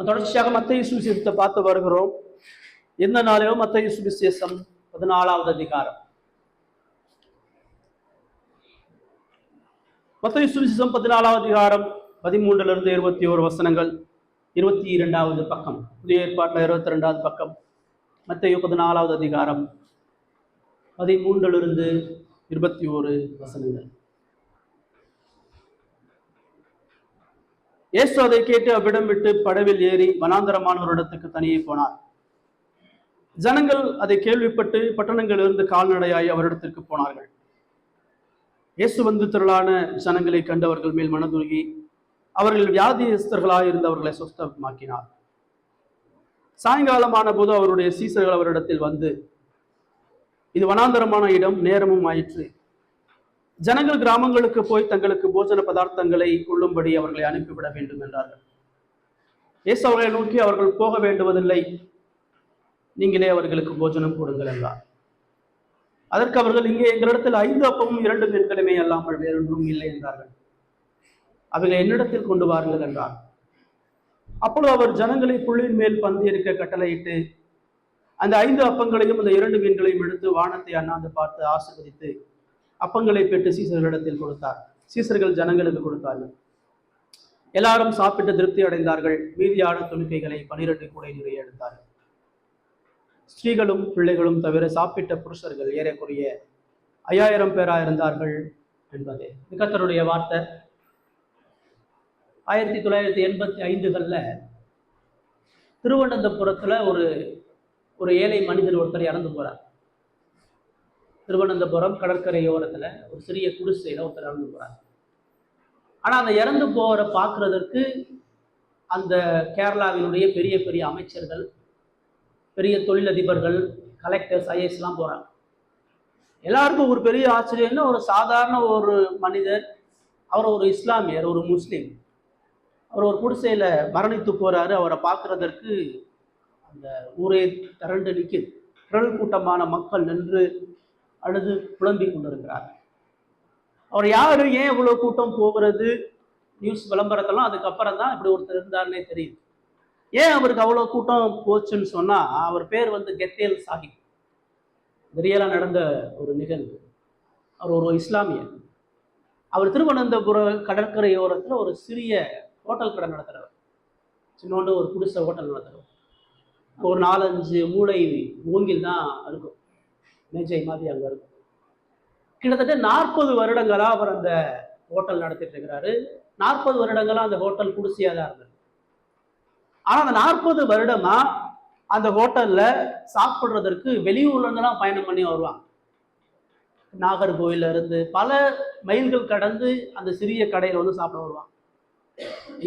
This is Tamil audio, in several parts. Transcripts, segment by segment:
தொடர்ச்சியாக மத்தேயு சுவிசேஷத்தை பார்த்து வருகிறோம். இந்த நாளிலும் மத்தேயு சுவிசேஷம் 14வது அதிகாரம். மத்தேயு சுவிசேஷம் 14வது அதிகாரம் 13 21 வசனங்கள். 22வது பக்கம், புதிய ஏற்பாட்டில் 22வது பக்கம். மத்தேயு 14வது அதிகாரம் 13 21 வசனங்கள். இயேசு அதை கேட்டு அவ்விடம் விட்டு படவில் ஏறி வனாந்தரமான ஒரு இடத்துக்கு தனியே போனார். ஜனங்கள் அதை கேள்விப்பட்டு பட்டணங்களிலிருந்து கால்நடையாய் அவரிடத்திற்கு போனார்கள். இயேசு வந்து திரளான ஜனங்களை கண்டவர்கள் மேல் மனதுருகி அவர்கள் வியாதியஸ்தர்களாய் இருந்தவர்களை சுஸ்தமாக்கினார். சாயங்காலமான போது அவருடைய சீசர்கள் அவரிடத்தில் வந்து, இது வனாந்தரமான இடம், நேரமும் ஆயிற்று. ஜனங்கள் கிராமங்களுக்கு போய் தங்களுக்கு போஜன பதார்த்தங்களை கொள்ளும்படி அவர்களை அனுப்பிவிட வேண்டும் என்றார்கள். இயேசு அவர்களை நோக்கி, அவர்கள் போக வேண்டுவதில்லை, நீங்களே அவர்களுக்கு போஜனம் கொடுங்கள் என்றார். அதற்கு அவர்கள், இங்கே எங்களிடத்தில் 5 அப்பமும் 2 மீன்களுமே அல்லாமல் வேறொன்றும் இல்லை என்றார்கள். அவைகளை என்னிடத்தில் கொண்டு வாருங்கள் என்றார். அப்பொழுது அவர் ஜனங்களை புள்ளின் மேல் பந்தி இருக்க கட்டளையிட்டு அந்த 5 அப்பங்களையும் அந்த 2 மீன்களையும் எடுத்து வானத்தை அண்ணாந்து பார்த்து ஆசீர்வதித்து அப்பங்களை பெற்று சீசர்களிடத்தில் கொடுத்தார். சீசர்கள் ஜனங்களுக்கு கொடுத்தார்கள். எல்லாரும் சாப்பிட்டு திருப்தி அடைந்தார்கள். மீதியான துணிக்கைகளை 12 கூடை நிறைய எடுத்தார்கள். ஸ்திரீகளும் பிள்ளைகளும் தவிர சாப்பிட்ட புருஷர்கள் ஏறக்குறைய 5000 பேராக இருந்தார்கள் என்பதே கர்த்தருடைய வார்த்தை. 1985 திருவனந்தபுரத்துல ஒரு ஏழை மனிதர் ஒருத்தர் இறந்து போறார். திருவனந்தபுரம் கடற்கரையோரத்துல ஒரு சிறிய குடிசையில ஒருத்தர் இறந்து போறார். ஆனா அந்த இறந்து போற பார்க்கறதற்கு அந்த கேரளாவினுடைய பெரிய பெரிய அமைச்சர்கள், பெரிய தொழிலதிபர்கள், கலெக்டர்ஸ், ஐஏஎஸ் எல்லாம் போறாங்க. எல்லாருக்கும் ஒரு பெரிய ஆச்சரியம்னா, ஒரு சாதாரண ஒரு மனிதர், அவர் ஒரு இஸ்லாமியர், ஒரு முஸ்லீம், அவர் ஒரு குடிசையில மரணித்து போறாரு. அவரை பார்க்கறதற்கு அந்த ஊரே திரண்டு நிற்குது. திரள் கூட்டமான மக்கள் நின்று அழுது புலம்பிக் கொண்டிருக்கிறார். அவர் யாரு, ஏன் இவ்வளவு கூட்டம் போகிறது, நியூஸ் விளம்பரத்தெல்லாம் அதுக்கப்புறம் தான் இப்படி ஒருத்தர் இருந்தாருன்னே தெரியுது. ஏன் அவருக்கு அவ்வளவு கூட்டம் போச்சுன்னு சொன்னா, அவர் பேர் வந்து கெத்தேல் சாஹிப். ரியலா நடந்த ஒரு நிகழ்வு. அவர் ஒரு இஸ்லாமியர். அவர் திருவனந்தபுரம் கடற்கரையோரத்துல ஒரு சிறிய ஹோட்டல் கடை நடத்துறவர். சின்னோண்டு ஒரு குடிசை ஹோட்டல் நடத்துறவர். ஒரு 4-5 மூளை மூங்கில் தான் இருக்கும், மேஜை மாதிரி அங்கே இருக்கும். கிட்டத்தட்ட 40 வருடங்களா அவர் அந்த ஹோட்டல் நடத்திட்டு இருக்கிறாரு. 40 வருடங்களா அந்த ஹோட்டல் குடிசையா தான் இருந்தது. ஆனா அந்த 40 வருடமா அந்த ஹோட்டல்ல சாப்பிடுறதற்கு வெளியூர்ல இருந்தெல்லாம் பயணம் பண்ணி வருவாங்க. நாகர்கோவில்ல இருந்து பல மைல்கள் கடந்து அந்த சிறிய கடையில வந்து சாப்பிட வருவாங்க.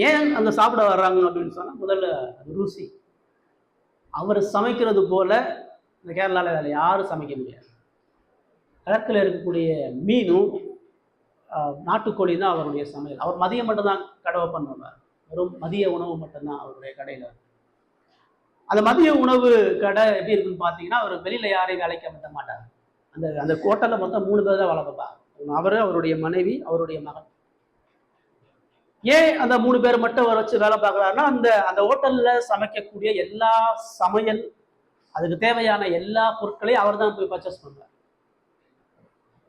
ஏன் அந்த சாப்பிட வர்றாங்க அப்படின்னு சொன்னா, முதல்ல ருசி. அவர் சமைக்கிறது போல இந்த கேரளாவில் வேலை யாரும் சமைக்க முடியாது. கடற்கரையில் இருக்கக்கூடிய மீனும் நாட்டுக்கோழி தான் அவருடைய சமையல். அவர் மதியம் மட்டும்தான் கடை ஓப்பன் பண்ணுவார். வெறும் மதிய உணவு மட்டும்தான் அவருடைய கடையில். அந்த மதிய உணவு கடை எப்படி இருக்குன்னு பார்த்தீங்கன்னா, அவர் வெளியில் யாரையும் வேலைக்கு அமர்த்த மாட்டார். அந்த ஹோட்டலில் மொத்தம் 3 பேர் தான் வேலை பார்ப்பாங்க. அவர், அவருடைய மனைவி, அவருடைய மகன். ஏன் அந்த 3 பேர் மட்டும் அவர் வச்சு வேலை பார்க்குறாருன்னா, அந்த ஹோட்டலில் சமைக்கக்கூடிய எல்லா சமையல், அதுக்கு தேவையான எல்லா பொருட்களையும் அவர் தான் போய் பர்ச்சேஸ் பண்ணுவார்.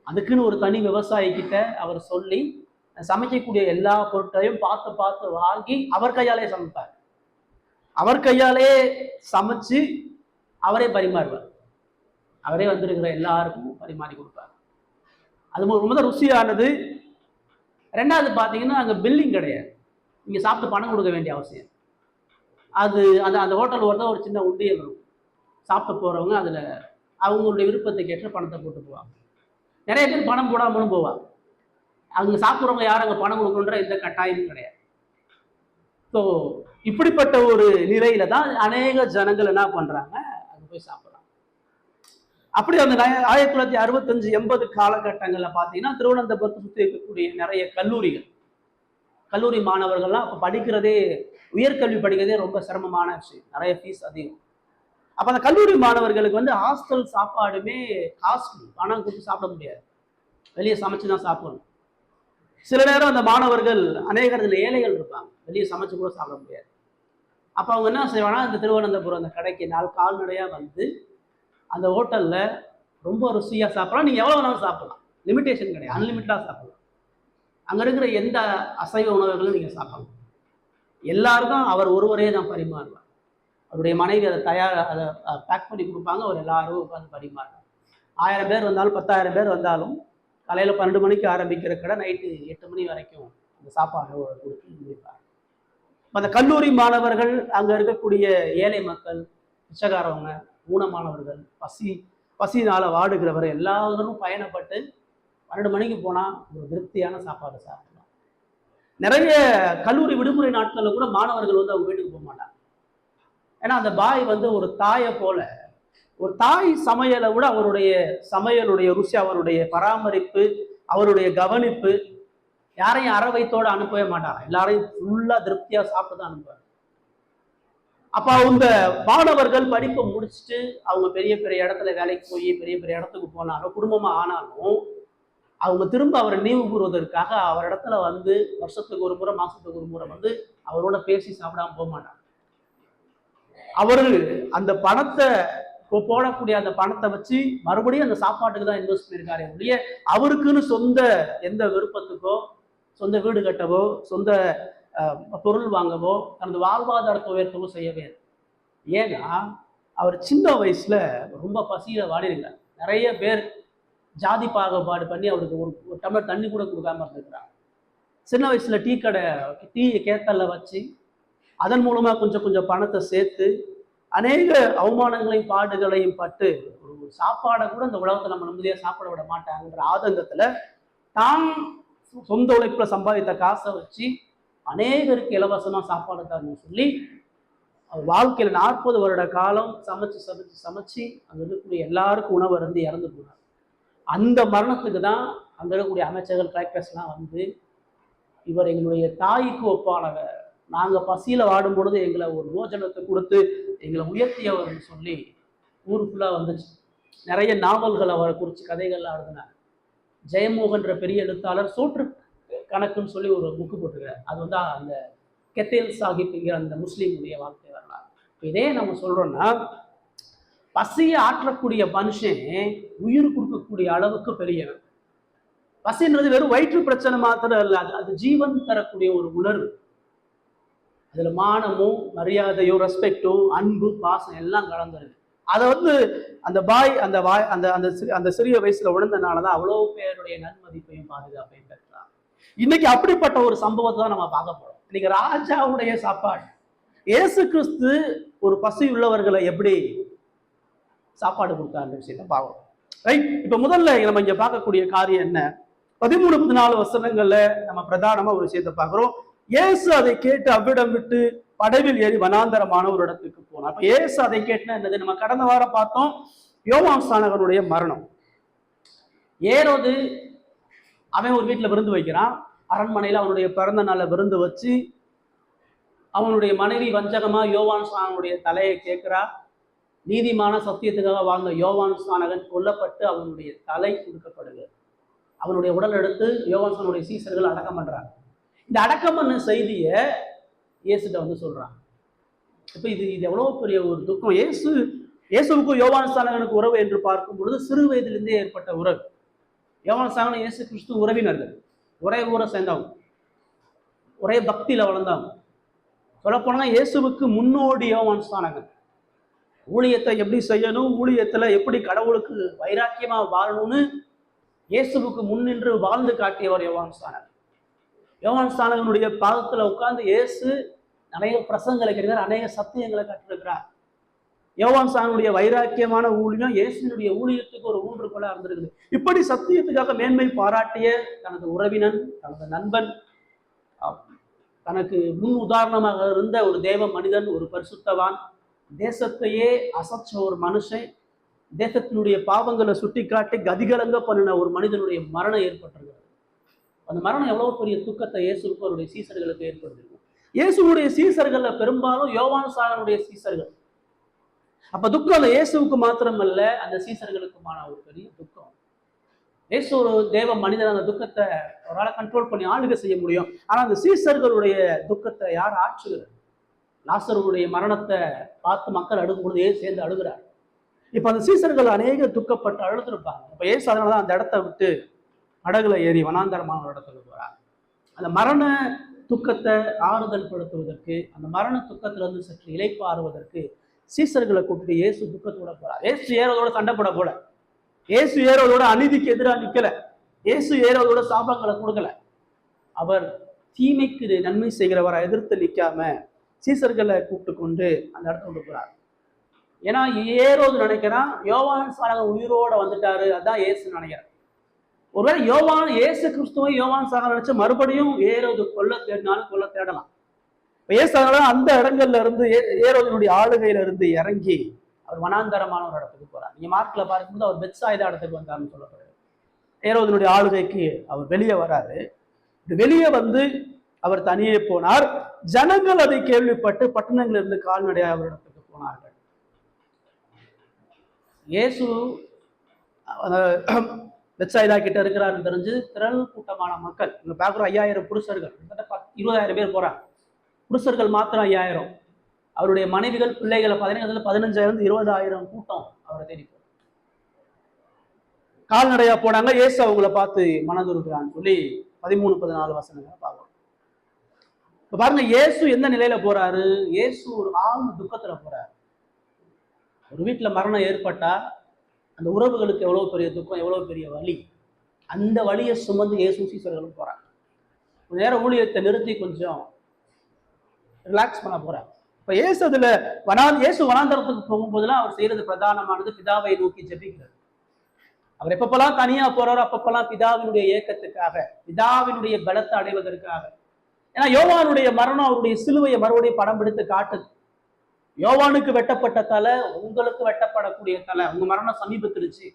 அதுக்குன்னு ஒரு தனி விவசாயிக்கிட்ட அவர் சொல்லி சமைக்கக்கூடிய எல்லா பொருட்களையும் பார்த்து பார்த்து வாங்கி அவர் கையாலே சமைப்பார். அவர் கையாலே சமைச்சு அவரே பரிமாறுவார். அவரே வந்திருக்கிற எல்லாருக்கும் பரிமாறி கொடுப்பார். அது ரொம்ப ருசியானது. 2வது பார்த்தீங்கன்னா, அங்கே பில்லிங் கிடையாது. நீங்கள் சாப்பிட்டு பணம் கொடுக்க வேண்டிய அவசியம். அது அந்த ஹோட்டல் வரதான் ஒரு சின்ன உண்டியல் இருக்கும். சாப்பிட்டு போகிறவங்க அதில் அவங்களுடைய விருப்பத்துக்கு ஏற்ற பணத்தை போட்டு போவாங்க. நிறைய பேர் பணம் போடாமலும் போவாங்க. அவங்க சாப்பிட்றவங்க யாரும் அங்கே பணம் கொடுக்கணுன்ற எந்த கட்டாயமும் கிடையாது. ஸோ இப்படிப்பட்ட ஒரு நிலையில தான் அநேக ஜனங்கள் என்ன பண்றாங்க, அங்கே போய் சாப்பிட்றாங்க. அப்படி அந்த 1965-80 காலகட்டங்களில் பார்த்தீங்கன்னா, திருவனந்தபுரத்தை சுற்றி இருக்கக்கூடிய நிறைய கல்லூரி மாணவர்கள்லாம் அப்போ படிக்கிறதே, உயர்கல்வி படிக்கிறதே ரொம்ப சிரமமான விஷயம். நிறைய ஃபீஸ் அதிகம். அப்போ அந்த கல்லூரி மாணவர்களுக்கு வந்து ஹாஸ்டல் சாப்பாடுமே காஸ்ட்லி, பணம் கொடுத்து சாப்பிட முடியாது, வெளியே சமைச்சு தான் சாப்பிடணும். சில நேரம் அந்த மாணவர்கள், அநேகர் இதில் ஏழைகள் இருப்பாங்க, வெளியே சமைச்சு கூட சாப்பிட முடியாது. அப்போ அவங்க என்ன செய்வாங்கன்னா இந்த திருவனந்தபுரம் அந்த கடைக்கு கால்நடையாக வந்து அந்த ஹோட்டலில் ரொம்ப ருசியாக சாப்பிடலாம். நீங்கள் எவ்வளோ வேணாலும் சாப்பிடலாம், லிமிட்டேஷன் கிடையாது, அன்லிமிட்டடாக சாப்பிடலாம். அங்கே இருக்கிற எந்த அசைவ உணவுகளும் நீங்கள் சாப்பிடலாம். எல்லாருக்கும் அவர் ஒருவரே தான் பரிமாறுவார். அவருடைய மனைவி அதை பேக் பண்ணி கொடுப்பாங்க. அவர் எல்லாரும் உட்காந்து பரிமாறுவார். 1000 பேர் வந்தாலும் 10,000 பேர் வந்தாலும் காலையில் 12 மணிக்கு ஆரம்பிக்கிற கடை நைட்டு 8 மணி வரைக்கும் அந்த சாப்பாடு கொடுத்து முடிப்பார். அந்த கல்லூரி மாணவர்கள், அங்கே இருக்கக்கூடிய ஏழை மக்கள், பிச்சைக்காரவங்க, ஊனமானவர்கள், பசினால வாடுகிறவர் எல்லாரும் பயணப்பட்டு 12 மணிக்கு போனால் ஒரு திருப்தியான சாப்பாடு சாப்பிடலாம். நிறைய கல்லூரி விடுமுறை நாட்களில் கூட மாணவர்கள் வந்து அவங்க வீட்டுக்கு போக மாட்டாங்க. ஏன்னா அந்த பாய் வந்து ஒரு தாயை போல, ஒரு தாய் சமையலை விட அவருடைய சமையலுடைய ருசி, அவருடைய பராமரிப்பு, அவருடைய கவனிப்பு, யாரையும் அறவைத்தோடு அனுப்பவே மாட்டாங்க. எல்லாரையும் ஃபுல்லா திருப்தியா சாப்பிட்டு தான் அனுப்புவாங்க. அப்ப அவங்க மாணவர்கள் படிப்பை முடிச்சுட்டு அவங்க பெரிய பெரிய இடத்துல வேலைக்கு போய் பெரிய பெரிய இடத்துக்கு போனாலும், குடும்பமா ஆனாலும், அவங்க திரும்ப அவரை நினைவு கூறுவதற்காக அவர் இடத்துல வந்து வருஷத்துக்கு ஒரு முறை, மாசத்துக்கு ஒரு முறை வந்து அவரோட பேசி சாப்பிடாம போக மாட்டாங்க. அவரு அந்த பணத்தை போடக்கூடிய அந்த பணத்தை வச்சு மறுபடியும் அந்த சாப்பாட்டுக்கு தான் இன்வெஸ்ட் பண்ணியிருக்காரு ஒழிய அவருக்குன்னு சொந்த எந்த விருப்பத்துக்கோ, சொந்த வீடு கட்டவோ, சொந்த பொருள் வாங்கவோ, தனது வாழ்வாதாரத்தை உயர்த்தவோ செய்யவே. ஏன்னா அவர் சின்ன வயசுல ரொம்ப பசியில வாடிருக்கார். நிறைய பேர் ஜாதி பாகுபாடு பண்ணி அவருக்கு ஒரு டம்ளர் தண்ணி கூட கொடுக்காம இருந்திருக்கிறார். சின்ன வயசுல டீ கேத்தல்ல வச்சு அதன் மூலமா கொஞ்சம் கொஞ்சம் பணத்தை சேர்த்து அநேக அவமானங்களையும் பாடுகளையும் பட்டு ஒரு சாப்பாடை கூட இந்த உலகத்தை நம்ம நிம்மதியா சாப்பிட விட மாட்டாங்கன்ற ஆதங்கத்துல தான் சொந்த உழைப்புல சம்பாதித்த காசை வச்சு அநேகருக்கு இலவசமா சாப்பாடு தரணும்னு சொல்லி அவர் வாழ்க்கையில 40 வருட காலம் சமைச்சு அங்க இருக்கக்கூடிய எல்லாருக்கும் உணவு இருந்து இறந்து போனார். அந்த மரணத்துக்கு தான் அங்க இருக்கக்கூடிய அமைச்சர்கள், கலெக்டர்ஸ்லாம் வந்து இவர் எங்களுடைய தாய்க்கு ஒப்பானவர், நாங்க பசியில வாடும் பொழுது எங்களை ஒரு போஜனத்தை கொடுத்து எங்களை உயர்த்தியவர்னு சொல்லி ஊர் ஃபுல்லா வந்துச்சு. நிறைய நாவல்கள் அவரை குறித்து கதைகள்லாம் எழுதினார். ஜெயமோகன்ற பெரிய எழுத்தாளர் சோற்று கணக்குன்னு சொல்லி ஒரு புக்கு போட்டுக்கிறார். அது வந்து அந்த கெத்தேல் சாஹிப்ங்கிற அந்த முஸ்லீமுடைய வாழ்க்கை வரலாறு. இதே நம்ம சொல்றோம்னா, பசியை ஆற்றக்கூடிய மனுஷன் உயிர் கொடுக்கக்கூடிய அளவுக்கு பெரியவன். பசின்றது வெறும் வயிற்று பிரச்சனை மாத்திரம் இல்லை, அது ஜீவன் தரக்கூடிய ஒரு உணர்வு. அதுல மானமும் மரியாதையும் ரெஸ்பெக்டும் அன்பு பாசம் எல்லாம் கலந்துருக்கு. அதை வந்து அந்த பாய் அந்த சிறிய வயசுல உணர்ந்தனாலதான் அவ்வளவு பேருடைய நன்மதிப்பையும் பாதுகாப்பையும் பெற்றார். இன்னைக்கு அப்படிப்பட்ட ஒரு சம்பவத்தை தான் நம்ம பார்க்க போறோம். இன்னைக்கு ராஜாவுடைய சாப்பாடு. இயேசு கிறிஸ்து ஒரு பசி உள்ளவர்களை எப்படி சாப்பாடு கொடுத்தாருன்ற விஷயத்தை பார்க்கணும். ரைட். இப்ப முதல்ல நம்ம இங்க பார்க்கக்கூடிய காரியம் என்ன? 13-14 வசனங்கள்ல நம்ம பிரதானமா ஒரு விஷயத்தை பார்க்கிறோம். இயேசு அதை கேட்டு அவ்விடம் விட்டு படவில் ஏறி வனாந்தரமான ஒரு இடத்துக்கு போனார். அப்ப இயேசு அதை கேட்டுனா என்னது? நம்ம கடந்த வாரம் பார்த்தோம், யோவான் ஸ்நானகனுடைய மரணம். ஏரோது அவன் ஒரு வீட்டுல விருந்து வைக்கிறான். அரண்மனையில அவனுடைய பிறந்த நாளை விருந்து வச்சு அவனுடைய மனைவி வஞ்சகமா யோவான் ஸ்நானகனுடைய தலையை கேட்கிறா. நீதிமான சத்தியத்துக்காக வாழ்ந்த யோவான் ஸ்நானகன் கொல்லப்பட்டு அவனுடைய தலை கொடுக்கப்படுகிறது. அவனுடைய உடல் எடுத்து யோவான் ஸ்நானகனுடைய சீசர்கள் அடக்கம் பண்றாங்க. இந்த அடக்கம் பண்ண செய்தியை இயேசுட்ட வந்து சொல்றாங்க. இப்ப இது எவ்வளவு பெரிய ஒரு துக்கம். இயேசுவுக்கும் யோவான் ஸ்நானகனுக்கு உறவு என்று பார்க்கும் பொழுது சிறு வயதிலிருந்தே ஏற்பட்ட உறவு. யோவான் ஸ்நானகன் இயேசு கிறிஸ்து உறவினர்கள், ஒரே ஊரை சேர்ந்தவங்க, ஒரே பக்தியில வளர்ந்தவங்க. சொல்லப்போனா இயேசுவுக்கு முன்னோடி யோவான் ஸ்நானகன். ஊழியத்தை எப்படி செய்யணும், ஊழியத்துல எப்படி கடவுளுக்கு வைராக்கியமா வாழணும்னு இயேசுவுக்கு முன்னின்று வாழ்ந்து காட்டியவர் யோவான் ஸ்நானகன். யோவான் ஸ்நானகனுடைய பாதத்துல உட்கார்ந்து இயேசு அநேக பிரசங்களை கேட்கிறார், அநேக சத்தியங்களை கற்றிருக்கிறார். யோவான் ஸ்நானகனுடைய வைராக்கியமான ஊழியம் இயேசுனுடைய ஊழியத்துக்கு ஒரு ஊன்றுகோலா இருந்திருக்குது. இப்படி சத்தியத்துக்காக மேன்மை பாராட்டிய தனது உறவினன், தனது நண்பன், தனக்கு முன் உதாரணமாக இருந்த ஒரு தேவ மனிதன், ஒரு பரிசுத்தவான், தேசத்தையே அசைச்ச ஒரு மனுஷன், தேசத்தினுடைய பாவங்களை சுட்டி காட்டி கதிகலங்க பண்ணின ஒரு மனிதனுடைய மரணம் ஏற்பட்டிருக்கிறது. அந்த மரணம் எவ்வளவு பெரிய துக்கத்தை இயேசுக்கு அவருடைய சீசர்களுக்கு ஏற்படுத்திருக்கும். இயேசுடைய சீசர்கள்ல பெரும்பாலும் யோவான் ஸ்நானகனுடைய சீசர்கள். அப்ப துக்கம் அந்த இயேசுவுக்கு மாத்திரமல்ல, அந்த சீசர்களுக்குமான ஒரு பெரிய துக்கம். இயேசு ஒரு தேவ மனிதன், அந்த துக்கத்தை அவரால் கண்ட்ரோல் பண்ணி ஆளுகை செய்ய முடியும். ஆனா அந்த சீசர்களுடைய துக்கத்தை யார் ஆற்றுகிறது? லாசருடைய மரணத்தை பார்த்து மக்கள் அழுகும் பொழுது ஏசு சேர்ந்து அழுகிறார். இப்ப அந்த சீசர்கள் அநேக துக்கப்பட்டு அழுதுருப்பாங்க. இப்ப ஏசு அதனாலதான் அந்த இடத்த விட்டு படகுல ஏறி வனாந்தரமான இடத்துக்கு போறார். அந்த மரண துக்கத்தை ஆறுதல் படுத்துவதற்கு, அந்த மரண துக்கத்துல இருந்து சற்று இளைப்பாறுவதற்கு சீசர்களை கூப்பிட்டு இயேசு துக்கத்தோட போறார். ஏசு ஏரோதோட சண்டை போட போல, ஏசு ஏரோதோட அநீதிக்கு எதிராக நிக்கல, ஏசு ஏரோதோட சாபங்களை கொடுக்கல. அவர் தீமைக்கு நன்மை செய்கிறவரை எதிர்த்து நிற்காம சீசர்களை கூப்பிட்டு கொண்டு அந்த இடத்த கொண்டு போறார். ஏன்னா ஏரோது நினைக்கிறான் யோவான் சாணகன் உயிரோட வந்துட்டாரு, அதான் ஏசு நினைக்கிறார். ஒருவேளை ஏசு கிறிஸ்துவை யோவான் சாணகன் நினைச்சு மறுபடியும் ஏரோது கொல்ல தேடினாலும் கொல்ல தேடலாம். ஏசு அந்த இடங்கள்ல இருந்து ஏரோதினுடைய ஆளுகையில இருந்து இறங்கி அவர் வனாந்தரமான ஒரு இடத்துக்கு போறார். நீங்க மார்க்ல பார்க்கும்போது அவர் பெத்சாயிதா இடத்துக்கு வந்தாருன்னு சொல்லப்படுது. ஏரோதினுடைய ஆளுகைக்கு அவர் வெளியே வராரு. வெளியே வந்து அவர் தனியே போனார். ஜனங்கள் அதை கேள்விப்பட்டு பட்டணங்களில் இருந்து கால்நடையாக அவர் இடத்துக்கு போனார்கள். இயேசு பெத்சாயிதா கிட்ட இருக்கிறாருன்னு தெரிஞ்சு திரள் கூட்டமான மக்கள், இங்க பார்க்குற 5000 புருஷர்கள், 20,000 பேர் போறாங்க. புருஷர்கள் மாத்திரம் 5000, அவருடைய மனைவிகள் பிள்ளைகளை 15,000 20,000 கூட்டம் அவரை தேடி போறாங்க. கால்நடையா போனாங்க. இயேசு அவங்கள பார்த்து மனதுருக்கிறான்னு சொல்லி 13-14 வசனங்களை பார்க்கணும். இப்ப பாருங்க, இயேசு எந்த நிலையில போறாரு? இயேசு ஒரு ஆழ்ந்த துக்கத்துல போறாரு. ஒரு வீட்டுல மரணம் ஏற்பட்டா அந்த உறவுகளுக்கு எவ்வளவு பெரிய துக்கம், எவ்வளவு பெரிய வலி. அந்த வலியை சுமந்து இயேசு சீசர்களும் போறாங்க. கொஞ்ச நேரம் ஊழியத்தை நிறுத்தி கொஞ்சம் ரிலாக்ஸ் பண்ண போறாங்க. இப்ப இயேசு இயேசு வனாந்தரத்துக்கு போகும்போதெல்லாம் அவர் செய்யறது பிரதானமானது பிதாவை நோக்கி ஜெபிக்கிறது. அவர் எப்பப்பெல்லாம் தனியா போறாரோ அப்பப்பெல்லாம் பிதாவினுடைய ஏக்கத்துக்காக, பிதாவினுடைய பலத்தை அடைவதற்காக. ஏன்னா யோவானுடைய மரணம் அவருடைய சிலுவையை மறுபடியும் படம் பிடித்து காட்டுது. யோவானுக்கு வெட்டப்பட்ட தலை உங்களுக்கு வெட்டப்படக்கூடிய தலை, உங்க மரணம் சமீபத்திருச்சு.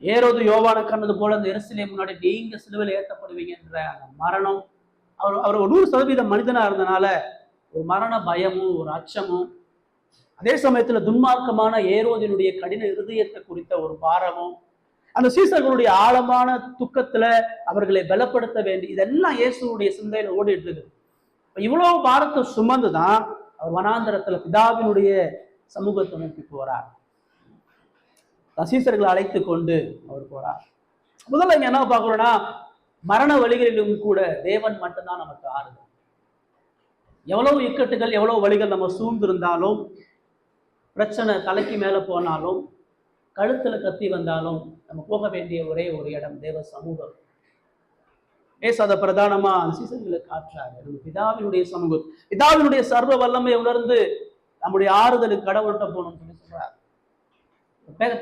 ஏரோது யோவானு கண்டது போல இந்த எருசலேம் முன்னாடி நீங்க சிலுவையில் ஏற்றப்படுவீங்கன்ற அந்த மரணம், அவர் 100% மனிதனா இருந்தனால ஒரு மரண பயமும் ஒரு அச்சமும், அதே சமயத்துல துன்மார்க்கமான ஏரோதினுடைய கடின இருதயத்தை குறித்த ஒரு பாரமும், அந்த சீசர்களுடைய ஆழமான துக்கத்துல அவர்களை பலப்படுத்த வேண்டி, இதெல்லாம் இயேசுடைய சிந்தையில ஓடிட்டு இருக்குது. இவ்வளவு பாரத்தை சுமந்துதான் அவர் வனாந்தரத்துல பிதாவினுடைய சமூகத்தை நோக்கி போறார். சீசர்களை அழைத்து கொண்டு அவர் போறார். முதல்ல இங்க என்ன பார்க்கிறோம்னா, மரண வழிகளிலும் கூட தேவன் மட்டும்தான் நமக்கு ஆறுதல். எவ்வளவு இக்கட்டுகள், எவ்வளவு வழிகள் நம்ம சூழ்ந்திருந்தாலும், பிரச்சனை தலைக்கு மேல போனாலும், கழுத்துல கத்தி வந்தாலும், நம்ம போக வேண்டிய ஒரே ஒரு இடம் தேவ சமூகம். ஏசாத பிரதானமா சீசர்களுக்கு காற்றாரு நம்ம பிதாவினுடைய சமூகம். பிதாவினுடைய சர்வ வல்லமை உணர்ந்து நம்முடைய ஆறுதலுக்கு கடவுள்கிட்ட போகணும்னு சொல்லி சொல்றாரு.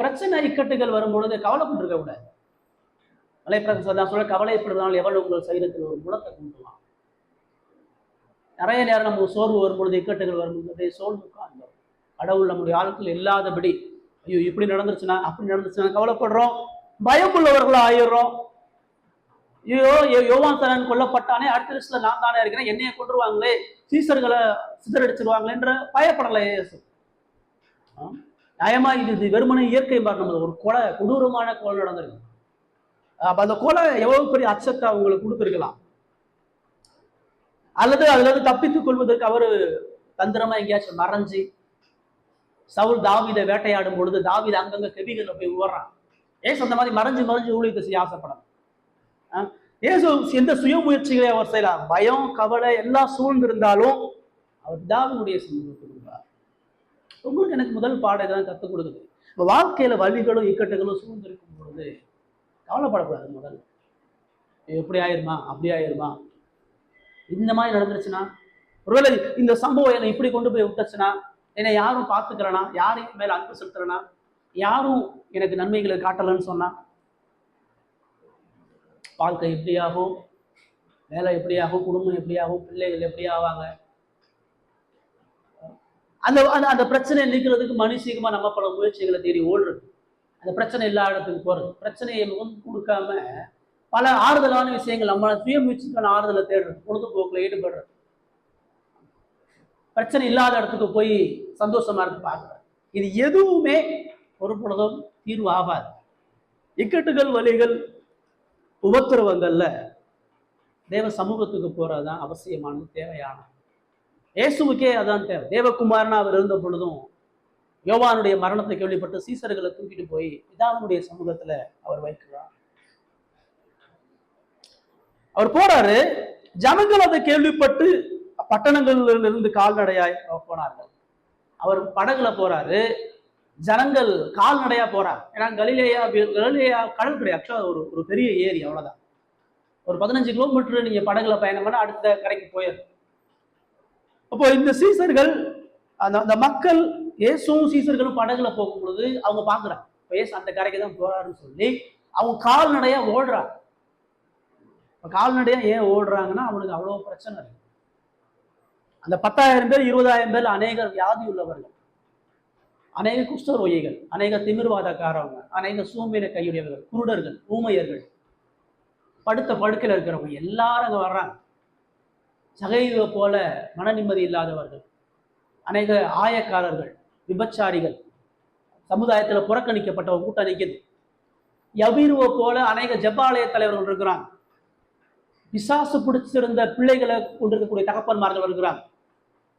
பிரச்சனை இக்கட்டுகள் வரும்பொழுது கவலைப்பட்டிருக்க கூடாது. கவலைப்படுறதுனால எவ்வளவு உங்கள் சரீரத்தில் ஒரு குணத்தை கொண்டுவான். நிறைய நேரம் நம்ம சோர்வு வரும்பொழுது, இக்கட்டுகள் வரும்பொழுது சோர்வு உட்கார்ந்தோம். கடவுள் நம்முடைய ஆளுக்கள் இல்லாதபடி ஐயோ இப்படி நடந்துருச்சுன்னா அப்படி நடந்துச்சுன்னா கவலைப்படுறோம், பயமுள்ளவர்களா ஆயிடுறோம். ஐயோ யோவான் சாணகன் கொல்லப்பட்டானே, அடுத்த லிஸ்ட்ல நான் தானே இருக்கிறேன், என்னைய கொண்டுருவாங்களே, சீசர்களை சிதறடிச்சிருவாங்களேன்ற பயப்படலை இயேசு. நியாயமா இது வெறுமனே இயற்கை மாறினது, ஒரு கொலை, கொடூரமான கொலை நடந்திருக்கு. அப்ப அந்த கொலை எவ்வளவு பெரிய அச்சத்தை அவங்களுக்கு கொடுத்துருக்கலாம். அல்லது அதுல இருந்து தப்பித்துக் கொள்வதற்கு அவரு தந்திரமா எங்கேயாச்சும் மறைஞ்சி, சவுல் தாவீதை வேட்டையாடும் பொழுது தாவீது அங்கங்க கெபிகள்ல போய் ஓடுறான். ஏசு அந்த மாதிரி மறைஞ்சு ஊழியத்தை செய்ய ஆசைப்படும். ஏசு எந்த சுய முயற்சிகளை அவர் செய்யலாம். பயம், கவலை எல்லாம் சூழ்ந்திருந்தாலும் அவர் பிதாவினுடைய சமூகத்தில் இருந்தார். உங்களுக்கு எனக்கு முதல் பாடம் இதெல்லாம் கற்றுக் கொடுக்குது. இப்போ வாழ்க்கையில வலிகளும் இக்கட்டுகளும் சூழ்ந்திருக்கும் பொழுது கவலைப்படக்கூடாது. முதல் எப்படி ஆயிருமா, அப்படி ஆயிருமா, இந்த மாதிரி நடந்துருச்சுன்னா, ஒருவேளை இந்த சம்பவம் என்னை இப்படி கொண்டு போய் விட்டுச்சுன்னா, என்னை யாரும் பார்த்துக்கிறனா, யாரையும் மேல அன்பு செலுத்துறனா, யாரும் எனக்கு நன்மைகளை காட்டலன்னு சொன்னா, வாழ்க்கை எப்படியாகும், வேலை எப்படியாகும், குடும்பம் எப்படியாகும், பிள்ளைகள் எப்படி ஆவாங்க. அந்த அந்த பிரச்சனையை நீக்கிறதுக்கு மனுஷிகமா நம்ம பல முயற்சிகளை தேடி ஓடுறது, அந்த பிரச்சனை எல்லா இடத்துக்கு போறது, பிரச்சனையை முகம் கொடுக்காம பல ஆறுதலான விஷயங்கள், நம்ம சுய முயற்சிக்கான ஆறுதலை தேடுறது, பொழுதுபோக்கில் ஈடுபடுறது, பிரச்சனை இல்லாத இடத்துக்கு போய் சந்தோஷமா இருக்கு பார்க்குறது. இது எதுவுமே ஒரு பொழுதும் தீர்வு ஆகாது. இக்கட்டுகள், வலிகள், உபத்திரவங்கள்ல தேவ சமூகத்துக்கு போறதுதான் அவசியமானது, தேவையான. இயேசுவுக்கே அதான் தேவை. தேவகுமாரனா அவர் இருந்த பொழுதும் யோவானுடைய மரணத்தை கேள்விப்பட்டு சீசர்களை தூக்கிட்டு போய் பிதாவினுடைய சமூகத்துல அவர் வைக்கிறார். அவர் போறாரு. ஜனங்கள் அதை கேள்விப்பட்டு பட்டணங்களில் இருந்து கால்நடையாய் போனார்கள். அவர் படகுல போறாரு. ஜனங்கள் கால்நடையா போறாங்க. ஏன்னா கலிலேயா கடல் கிடையாது. ஆக்சுவலா ஒரு பெரிய ஏரி, அவ்வளவுதான். ஒரு 15 கிலோமீட்டர் நீங்க படகுல பயணம் பண்ண அடுத்த கரைக்கு போயிடும். அப்போ இந்த சீசர்கள் அந்த மக்கள் இயேசுவும் சீசர்களும் படகுல போகும் பொழுது அவங்க பாக்குறாங்க, இயேசு அந்த கரைக்கு தான் போறாருன்னு சொல்லி அவங்க கால்நடையா ஓடுறாங்க. கால்நடையா ஏன் ஓடுறாங்கன்னா அவனுக்கு அவ்வளவு பிரச்சனை இருக்கு. அந்த 10,000 பேர் 20,000 பேர் அநேகர் வியாதி உள்ளவர்கள், அநேக குஷ்டரோகிகள், அநேக திமிர்வாதக்காரவங்க, அநேக சூம்பின கையுடையவர்கள், குருடர்கள், ஊமையர்கள், படுத்த படுக்கையில் இருக்கிறவங்க எல்லாரும் அங்க வர்றாங்க. சகைவை போல மன நிம்மதி இல்லாதவர்கள், அநேக ஆயக்காரர்கள், விபச்சாரிகள், சமுதாயத்துல புறக்கணிக்கப்பட்ட ஒரு கூட்டம் நிற்குது. யபீருவை போல அநேக ஜபாலய தலைவர்கள் இருக்கிறாங்க. பிசாசு பிடிச்சிருந்த பிள்ளைகளை கொண்டிருக்கக்கூடிய தகப்பன்மார்கள் இருக்கிறாங்க.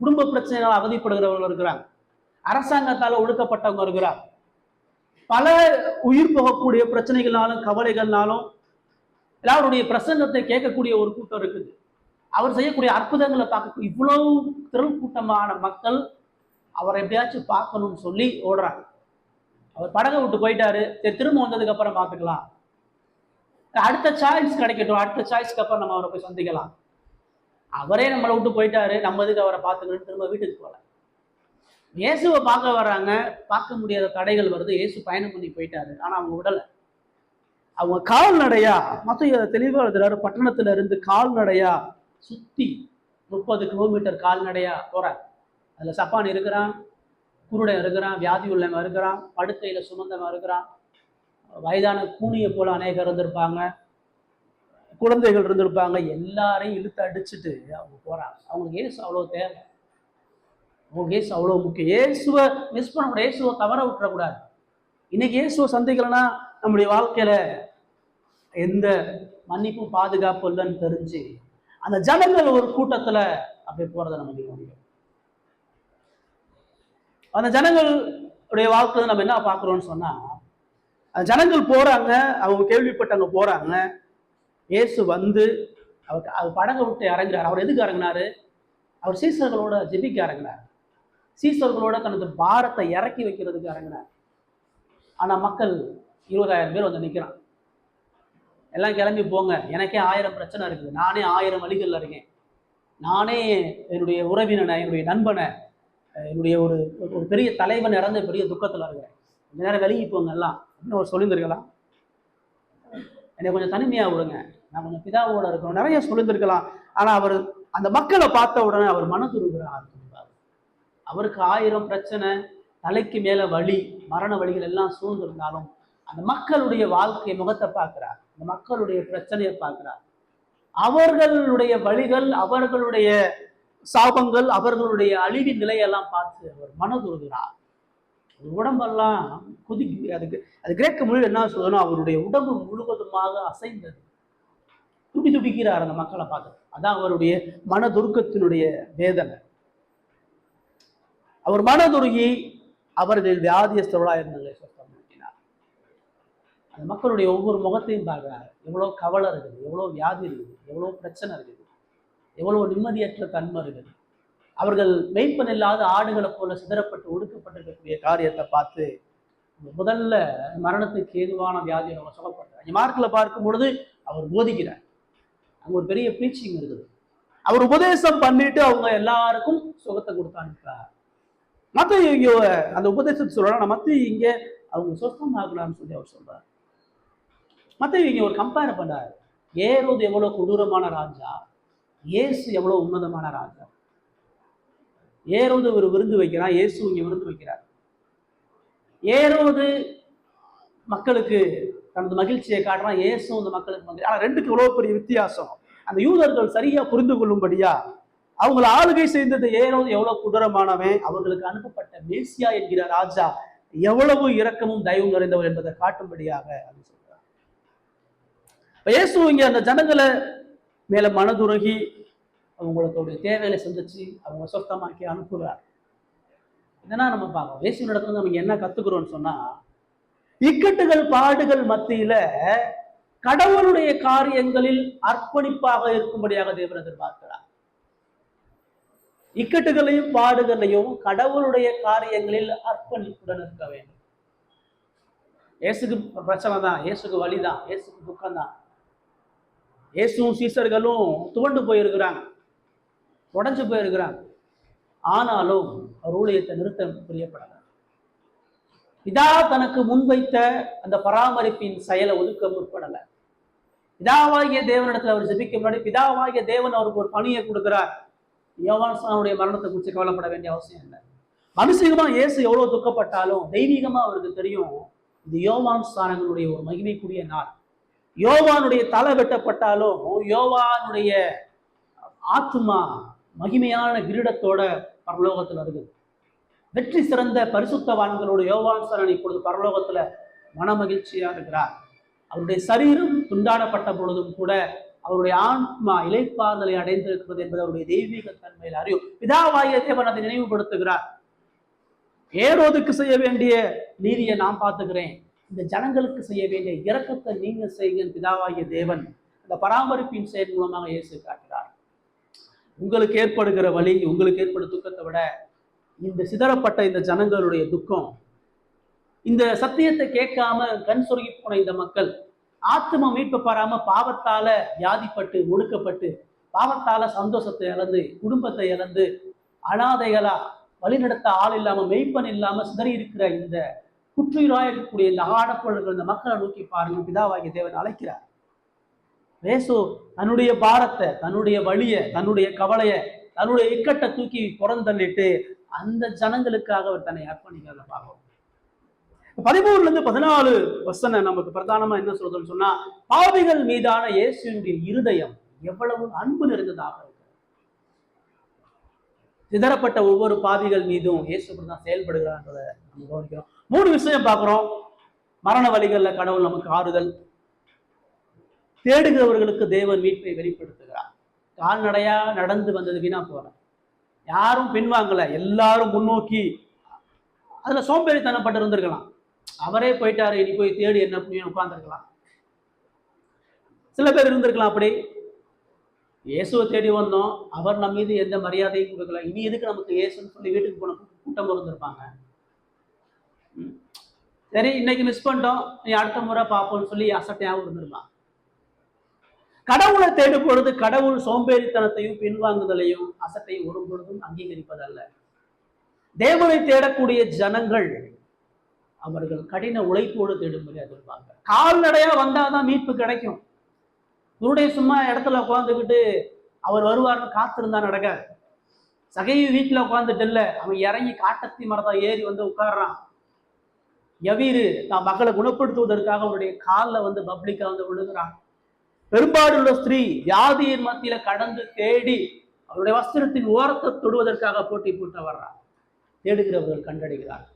குடும்ப பிரச்சனைகளால் அவதிப்படுகிறவர்கள் இருக்கிறாங்க. அரசாங்கத்தால ஒடுக்கப்பட்டவங்க இருக்கிறாங்க. பல உயிர் போகக்கூடிய பிரச்சனைகள்னாலும் கவலைகள்னாலும் எல்லாருடைய பிரசங்கத்தை கேட்கக்கூடிய ஒரு கூட்டம் இருக்குது. அவர் செய்யக்கூடிய அற்புதங்களை பார்க்க இவ்வளவு திரள் கூட்டமான மக்கள் அவரை எப்படியாச்சும் பார்க்கணும்னு சொல்லி ஓடுறாங்க. அவர் படகை விட்டு போயிட்டாரு. சரி, திரும்ப வந்ததுக்கு அப்புறம் பார்த்துக்கலாம், அடுத்த சாய்ஸ் கிடைக்கட்டும், அடுத்த சாய்ஸ்க்கு அப்புறம் நம்ம அவரை போய் சந்திக்கலாம். அவரே நம்மளை விட்டு போயிட்டாரு, நம்ம இதுக்கு அவரை பார்த்துக்கணும், திரும்ப வீட்டுக்கு போகல. இயேசுவை பார்க்க வர்றாங்க, பார்க்க முடியாத தடைகள் வருது. இயேசு பயணம் பண்ணி போயிட்டாரு, ஆனா அவங்க விடலை. அவங்க கால்நடையா, மத்த தெளிவாக எழுதுறாரு, பட்டணத்துல இருந்து கால்நடையா சுத்தி 30 கிலோமீட்டர் கால்நடையா போறார். அதுல சப்பான் இருக்கிறான், குருடன் இருக்கிறான், வியாதி உள்ளவன் இருக்கிறான், படுக்கையில சுமந்தவன் இருக்கிறான், வயதான கூனியை போல அநேகர் இருந்திருப்பாங்க, குழந்தைகள் இருந்திருப்பாங்க. எல்லாரையும் இழுத்து அடிச்சுட்டு அவங்க போறாங்க. அவங்களுக்கு இயேசு அவ்வளவு தேவை, அவங்களுக்கு இயேசு அவ்வளவு முக்கியம். இயேசுவை மிஸ் பண்ணக்கூடாது, இயேசுவை தவற விட்டுறக்கூடாது. இன்னைக்கு இயேசுவை சந்திக்கலைன்னா நம்முடைய வாழ்க்கையில எந்த மன்னிப்பும் பாதுகாப்பு இல்லைன்னு தெரிஞ்சு அந்த ஜனங்கள் ஒரு கூட்டத்துல அப்படி போறதை நம்ம முடியும். அந்த ஜனங்களுடைய வாழ்க்கை நம்ம என்ன பார்க்கிறோம்னு சொன்னா, அந்த ஜனங்கள் போறாங்க, அவங்க கேள்விப்பட்டவங்க போறாங்க. இயேசு வந்து அவர் படகை விட்டு இறங்குறாரு. அவர் எதுக்கு இறங்கினாரு? அவர் சீசர்களோட ஜெபிக்க இறங்கினார். சீசர்களோட தனது பாரத்தை இறக்கி வைக்கிறதுக்கு இறங்கினார். ஆனா மக்கள் 20,000 பேர் வந்து நிற்கிறான். எல்லாம் கிளம்பி போங்க, எனக்கே 1000 பிரச்சனை இருக்குது, நானே 1000 வழிகள்ல இருக்கேன், நானே என்னுடைய உறவினனை, என்னுடைய நண்பனை, என்னுடைய ஒரு பெரிய தலைவன் இறந்த பெரிய துக்கத்துல இருக்கிறேன், கொஞ்ச நேரம் விலகி போங்க எல்லாம் அப்படின்னு அவர் சொல்லியிருந்திருக்கலாம். என்னை கொஞ்சம் தனிமையா விடுங்க, நான் கொஞ்சம் பிதாவோட இருக்கணும், நிறைய சொல்லியிருந்திருக்கலாம். ஆனா அவர் அந்த மக்களை பார்த்த உடனே அவர் மனதுருகிறார். அவருக்கு 1000 பிரச்சனை, தலைக்கு மேல வலி, மரண வழிகள் எல்லாம் சூழ்ந்திருந்தாலும் அந்த மக்களுடைய வாழ்க்கை முகத்தை பார்க்கிறார், அந்த மக்களுடைய பிரச்சனையை பார்க்கிறார். அவர்களுடைய வழிகள், அவர்களுடைய சாபங்கள், அவர்களுடைய அழிவின் நிலையெல்லாம் பார்த்து அவர் மனதுருகிறார். உடம்பெல்லாம் அது கிரேக்க மொழியில் என்ன சொல்லணும், அவருடைய உடம்பு முழுவதுமாக அசைந்தது, துடிக்கிறார் அந்த மக்களை பார்த்து. அதான் அவருடைய மனதுருக்கத்தினுடைய வேதனை. அவர் மனதுருகி அவர்கள் வியாதியஸ்தர்களாக இருந்தாங்க, சுத்தமாக்கினார். அந்த மக்களுடைய ஒவ்வொரு முகத்தையும் பார்க்கிறார். எவ்வளவு கவலை இருக்குது, எவ்வளவு வியாதி இருக்குது, எவ்வளவு பிரச்சனை இருக்குது, எவ்வளவு நிம்மதியற்ற தன்மை இருக்குது. அவர்கள் மேய்ப்பன் இல்லாத ஆடுகளை போல சிதறப்பட்டு ஒடுக்கப்பட்டிருக்கக்கூடிய காரியத்தை பார்த்து முதல்ல மரணத்துக்கு ஏதுவான வியாதியை அவங்க சொல்லப்படுறாங்க. மார்க்கில் பார்க்கும் பொழுது அவர் போதிக்கிறார். அங்க ஒரு பெரிய ப்ரீச்சிங் இருக்குது. அவர் உபதேசம் பண்ணிட்டு அவங்க எல்லாருக்கும் சுகத்தை கொடுத்து அனுப்புறார். மத்த இங்க அந்த உபதேசத்தை சொல்றாங்க, மத்த இங்க அவங்க சொஸ்தம் ஆகலாம்னு சொல்லி அவர் சொல்றாரு. மத்த இங்க ஒரு கம்பேர் பண்றாரு. ஏரோது எவ்வளவு கொடூரமான ராஜா, இயேசு எவ்வளவு உன்னதமான ராஜா. ஏரோது ஒரு விருந்து வைக்கிறான், இயேசு இங்க விருந்து வைக்கிறார். ஏரோது மக்களுக்கு தனது மகிழ்ச்சியை காட்டுறான், இயேசு அந்த மக்களுக்கு மகிழ்ச்சி. ஆனா ரெண்டுக்கு இவ்வளவு பெரிய வித்தியாசம். அந்த யூதர்கள் சரியா புரிந்து கொள்ளும்படியா அவங்களை ஆளுகை செய்தது ஏரோது எவ்வளவு கொடூரமானவன், அவர்களுக்கு அனுப்பப்பட்ட மேசியா என்கிற ராஜா எவ்வளவு இரக்கமும் தயவும் நிறைந்தவர் என்பதை காட்டும்படியாக அது சொல்றார். இயேசு இங்க அந்த ஜனங்களை மேல மனதுருகி அவங்களுடைய தேவைகளை சந்திச்சு அவங்க சொத்தமாக்கி அனுப்புகிறார். என்னன்னா நம்ம பார்க்கணும், இயேசுவின் இடத்துல நம்ம என்ன கத்துக்கிறோம்னு சொன்னா, இக்கட்டுகள் பாடுகள் மத்தியில கடவுளுடைய காரியங்களில் அர்ப்பணிப்பாக இருக்கும்படியாக தேவன் எதிர்பார்க்கிறார். இக்கட்டுகளையும் பாடுகளையும் கடவுளுடைய காரியங்களில் அர்ப்பணிப்புடன் இருக்க வேண்டும். இயேசுக்கு பிரச்சனை தான், இயேசுக்கு வழிதான், இயேசுக்கு துக்கம் தான். இயேசுவும் சீசர்களும் துவண்டு போயிருக்கிறாங்க, உடஞ்சு போயிருக்கிறாங்க. ஆனாலும் அவர் ஊழியத்தை நிறுத்த பிரியப்படல. பிதா தனக்கு முன்வைத்த அந்த பராமரிப்பின் செயலை ஒதுக்க முற்படல. பிதாவாகிய தேவனிடத்தில் அவர் ஜெபிக்க முன்னாடி பிதாவாகிய தேவன் அவருக்கு ஒரு பணியை கொடுக்கிறார். யோவான்ஸ்நானுடைய மரணத்தை குறித்து கவலைப்பட வேண்டிய அவசியம் இல்லை. மனுஷிகமா இயேசு எவ்வளவு துக்கப்பட்டாலும் தெய்வீகமா அவருக்கு தெரியும், இது யோவான்ஸ்நானனுடைய ஒரு மகிமைக்குரிய நாள். யோவானுடைய தலை வெட்டப்பட்டாலும் யோவானுடைய ஆத்மா மகிமையான கிரீடத்தோட பரலோகத்தில் இருக்குது. வெற்றி சிறந்த பரிசுத்தவான்களோடு யோவான்ஸ்நானன் இப்பொழுது பரலோகத்துல மன மகிழ்ச்சியா இருக்கிறார். அவருடைய சரீரம் துண்டாடப்பட்ட பொழுதும் கூட அவருடைய ஆன்மா இளைப்பாறுதலை அடைந்திருக்கிறது என்பது அவருடைய தெய்வீக தன்மையில் அறியும். பிதாவாகிய தேவன் அதை நினைவுபடுத்துகிறார். ஏரோதுக்கு செய்ய வேண்டிய நீதியை நான் பார்த்துக்கிறேன், இந்த ஜனங்களுக்கு செய்ய வேண்டிய இரக்கத்தை நீங்க செய்யுங்க. பிதாவாகிய தேவன் அந்த பராமரிப்பின் செயல் மூலமாக இயேசு காட்டுகிறார். உங்களுக்கு ஏற்படுகிற வலி, உங்களுக்கு ஏற்படும் துக்கத்தை விட இந்த சிதறப்பட்ட இந்த ஜனங்களுடைய துக்கம், இந்த சத்தியத்தை கேட்காம கண் சொருகி போன இந்த மக்கள் ஆத்மா மீட்பு பெறாம பாவத்தால வியாதிப்பட்டு ஒடுக்கப்பட்டு பாவத்தால சந்தோஷத்தை இழந்து குடும்பத்தை இழந்து அனாதைகளா வழிநடத்த ஆள் இல்லாம மெய்ப்பன் இல்லாம சிதறி இருக்கிற இந்த குற்றுயிராக இருக்கக்கூடிய இந்த ஆடப்பொருள்கள் இந்த மக்களை நோக்கி பாருங்க. பிதாவாகிய தேவன் அழைக்கிறார். இயேசு தன்னுடைய பாரத்தை, தன்னுடைய வலிய, தன்னுடைய கவலைய, தன்னுடைய இக்கட்டை தூக்கி புறந்தள்ளிட்டு அந்த ஜனங்களுக்காக அவர் தன்னை அர்ப்பணிக்கிறத பார்க்கணும். 13-14 வசனம் நமக்கு பிரதானமா என்ன சொல்றதுன்னு சொன்னா, பாவிகள் மீதான இயேசுவினுடைய இருதயம் எவ்வளவு அன்பு நிறைந்ததாக இருக்கு. சிதறப்பட்ட ஒவ்வொரு பாவிகள் மீதும் இயேசு தான் செயல்படுகிறான்றதை நம்ம கவனிக்கிறோம். 3 விஷயம் பார்க்கிறோம். மரண வழிகள்ல கடவுள் நமக்கு ஆறுதல், தேடுகிறவர்களுக்கு தேவன் மீட்பை வெளிப்படுத்துகிறார். கால்நடையா நடந்து வந்தது வீணா போற, யாரும் பின்வாங்கல, எல்லாரும் முன்னோக்கி. அதுல சோம்பேறித்தனப்பட்டு இருந்திருக்கலாம், அவரே போயிட்டாரு இனி போய் தேடி என்ன புண்ணியம் உட்கார்ந்துருக்கலாம். சில பேர் இருந்திருக்கலாம் அப்படி, இயேசுவை தேடி வந்தோம், அவர் நம்ம மீது எந்த மரியாதையும் கொடுக்கல, இனி எதுக்கு நமக்கு இயேசுன்னு சொல்லி வீட்டுக்கு போன கூட்டம் இருந்திருப்பாங்க. சரி இன்னைக்கு மிஸ் பண்ணிட்டோம், நீ அடுத்த முறை பார்ப்போம்னு சொல்லி அசட்டையாகவும் இருந்திருக்கலாம். கடவுளை தேடும் பொழுது கடவுள் சோம்பேறித்தனத்தையும் பின்வாங்குதலையும் அசட்டையும் ஒரு பொழுதும் அங்கீகரிப்பதல்ல. தேவனை தேடக்கூடிய ஜனங்கள் அவர்கள் கடின உழைப்போடு தேடும்படி எதிர்பார்க்க. கால்நடையா வந்தாதான் மீட்பு கிடைக்கும். இவருடைய சும்மா இடத்துல உட்காந்துக்கிட்டு அவர் வருவார்னு காத்திருந்தா நடக்காது. சகையை வீட்டுல உட்காந்துட்டு இல்ல, அவன் இறங்கி காட்டத்தி மரத்தை ஏறி வந்து உட்கார்றான். யவீரு தான் மக்களை குணப்படுத்துவதற்காக அவருடைய காலில் வந்து பப்ளிக்கா வந்து விழுகிறான். பெரும்பாடுள்ள ஸ்திரீ வியாதியின் மத்தியில கடந்து தேடி அவருடைய வஸ்திரத்தின் ஓரத்தை தொடுவதற்காக போட்டி போட்டு வர்றான். தேடுகிறவர்கள் கண்டடைகிறார்.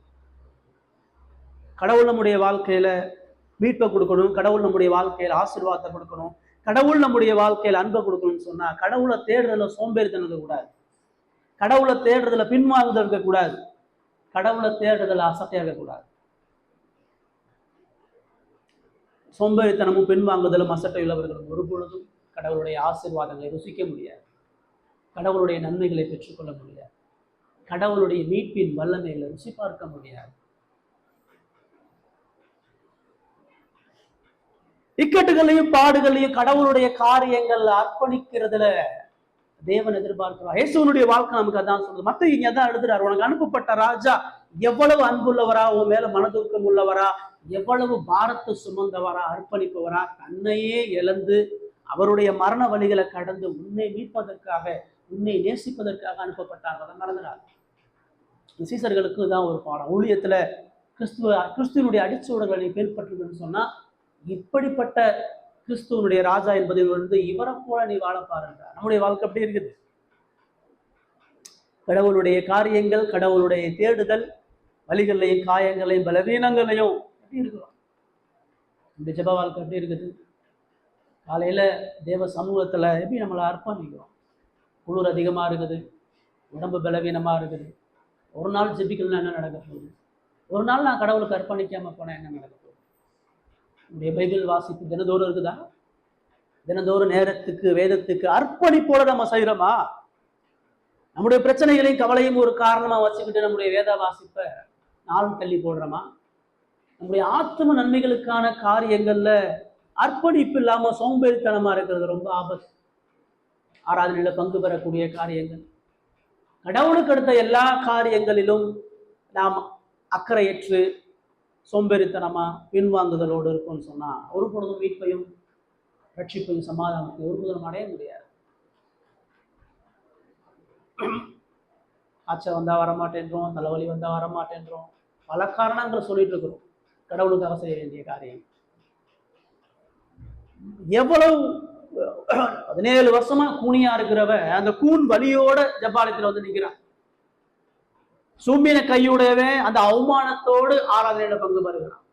கடவுள் நம்முடைய வாழ்க்கையில மீட்பை கொடுக்கணும், கடவுள் நம்முடைய வாழ்க்கையில ஆசீர்வாதத்தை கொடுக்கணும், கடவுள் நம்முடைய வாழ்க்கையில அன்பை கொடுக்கணும்னு சொன்னா கடவுளை தேடுறதுல சோம்பேறித்தனம் இருக்கக்கூடாது, கடவுளை தேடுறதுல பின்வாங்குதல் இருக்கக்கூடாது, கடவுளை தேடுறதுல அசட்டையாக இருக்கக்கூடாது. சோம்பேறித்தனமும் பின்வாங்குதலும் அசட்டை உள்ளவர்களும் ஒரு பொழுதும் கடவுளுடைய ஆசீர்வாதங்களை ருசிக்க முடியாது, கடவுளுடைய நன்மைகளை பெற்றுக்கொள்ள முடியாது, கடவுளுடைய மீட்பின் வல்லமைகளை ருசி பார்க்க முடியாது. இக்கட்டுகளையும் பாடுகளையும் கடவுளுடைய காரியங்கள் அர்ப்பணிக்கிறதுல தேவன் எதிர்பார்க்கிறார். இயேசுவனுடைய வாழ்க்கை நமக்கு அதான் சொல்லுது. மத்த இங்க தான் எழுதுறாரு, உனக்கு அனுப்பப்பட்ட ராஜா எவ்வளவு அன்புள்ளவரா, உன் மேல மனதுக்கம் உள்ளவரா, எவ்வளவு பாரத்தை சுமந்தவரா, அர்ப்பணிப்பவரா, தன்னையே இழந்து அவருடைய மரண வழிகளை கடந்து உன்னை மீட்பதற்காக, உன்னை நேசிப்பதற்காக அனுப்பப்பட்டாங்க. அதை மறந்துடாது. சீசர்களுக்கு தான் ஒரு பாடம். ஊழியத்துல கிறிஸ்துவனுடைய அடிச்சுவடுகளை பின்பற்றுதுன்னு சொன்னா, இப்படிப்பட்ட கிறிஸ்துவனுடைய ராஜா என்பதை வந்து இவரை போல நீ வாழ பாருங்க. நம்முடைய வாழ்க்கை எப்படி இருக்குது? கடவுளுடைய காரியங்கள், கடவுளுடைய தேடுதல், வலிகளையும் காயங்களையும் பலவீனங்களையும் எப்படி இருக்கிறோம்? இந்த ஜெப வாழ்க்கை எப்படி இருக்குது? காலையில தேவ சமூகத்துல எப்படி நம்மளை அர்ப்பணிக்கிறோம்? குளிர் அதிகமாக இருக்குது, உடம்பு பலவீனமாக இருக்குது. ஒரு நாள் ஜெபிக்கலன்னா என்ன நடக்க போகுது? ஒரு நாள் நான் கடவுளுக்கு அர்ப்பணிக்காமல் போனால் என்ன நடக்க போகுது? நம்முடைய பைபிள் வாசிப்பு தினந்தோறும் இருக்குதா? தினந்தோறும் நேரத்துக்கு வேதத்துக்கு அர்ப்பணிப்போட நம்ம செய்கிறோமா? நம்முடைய பிரச்சனைகளையும் கவலையும் ஒரு காரணமாக வச்சுக்கிட்டு நம்முடைய வேத வாசிப்பை நாளும் தள்ளி போடுறோமா? நம்முடைய ஆத்ம நன்மைகளுக்கான காரியங்கள்ல அர்ப்பணிப்பு இல்லாம சோம்பேறித்தனமா இருக்கிறது ரொம்ப ஆபத்து. ஆராதனையில பங்கு பெறக்கூடிய காரியங்கள், கடவுளுக்கு அடுத்த எல்லா காரியங்களிலும் நாம் அக்கறையற்று சோம்பேறித்தனமா பின்வாங்குதலோடு இருக்கும்னு சொன்னா ஒரு பொழுதும் மீட்பையும் ரட்சிப்பையும் சமாதானத்தையும் ஒரு பொழுதும் அடைய முடியாது. காய்ச்சல் வந்தா வரமாட்டேன்றோம், தலைவலி வந்தா வரமாட்டேன்றோம், பல காரணங்களை சொல்லிட்டு இருக்கிறோம். கடவுளுக்காக செய்ய வேண்டிய காரியம் எவ்வளவு 17 வருஷமா கூனியா இருக்கிறவ அந்த கூன் வலியோட ஜபாலயத்துல வந்து நிக்கிறான். சூம்பின கையுடையவே அந்த அவமானத்தோடு ஆராதனையில பங்கு பெறுகிறான்.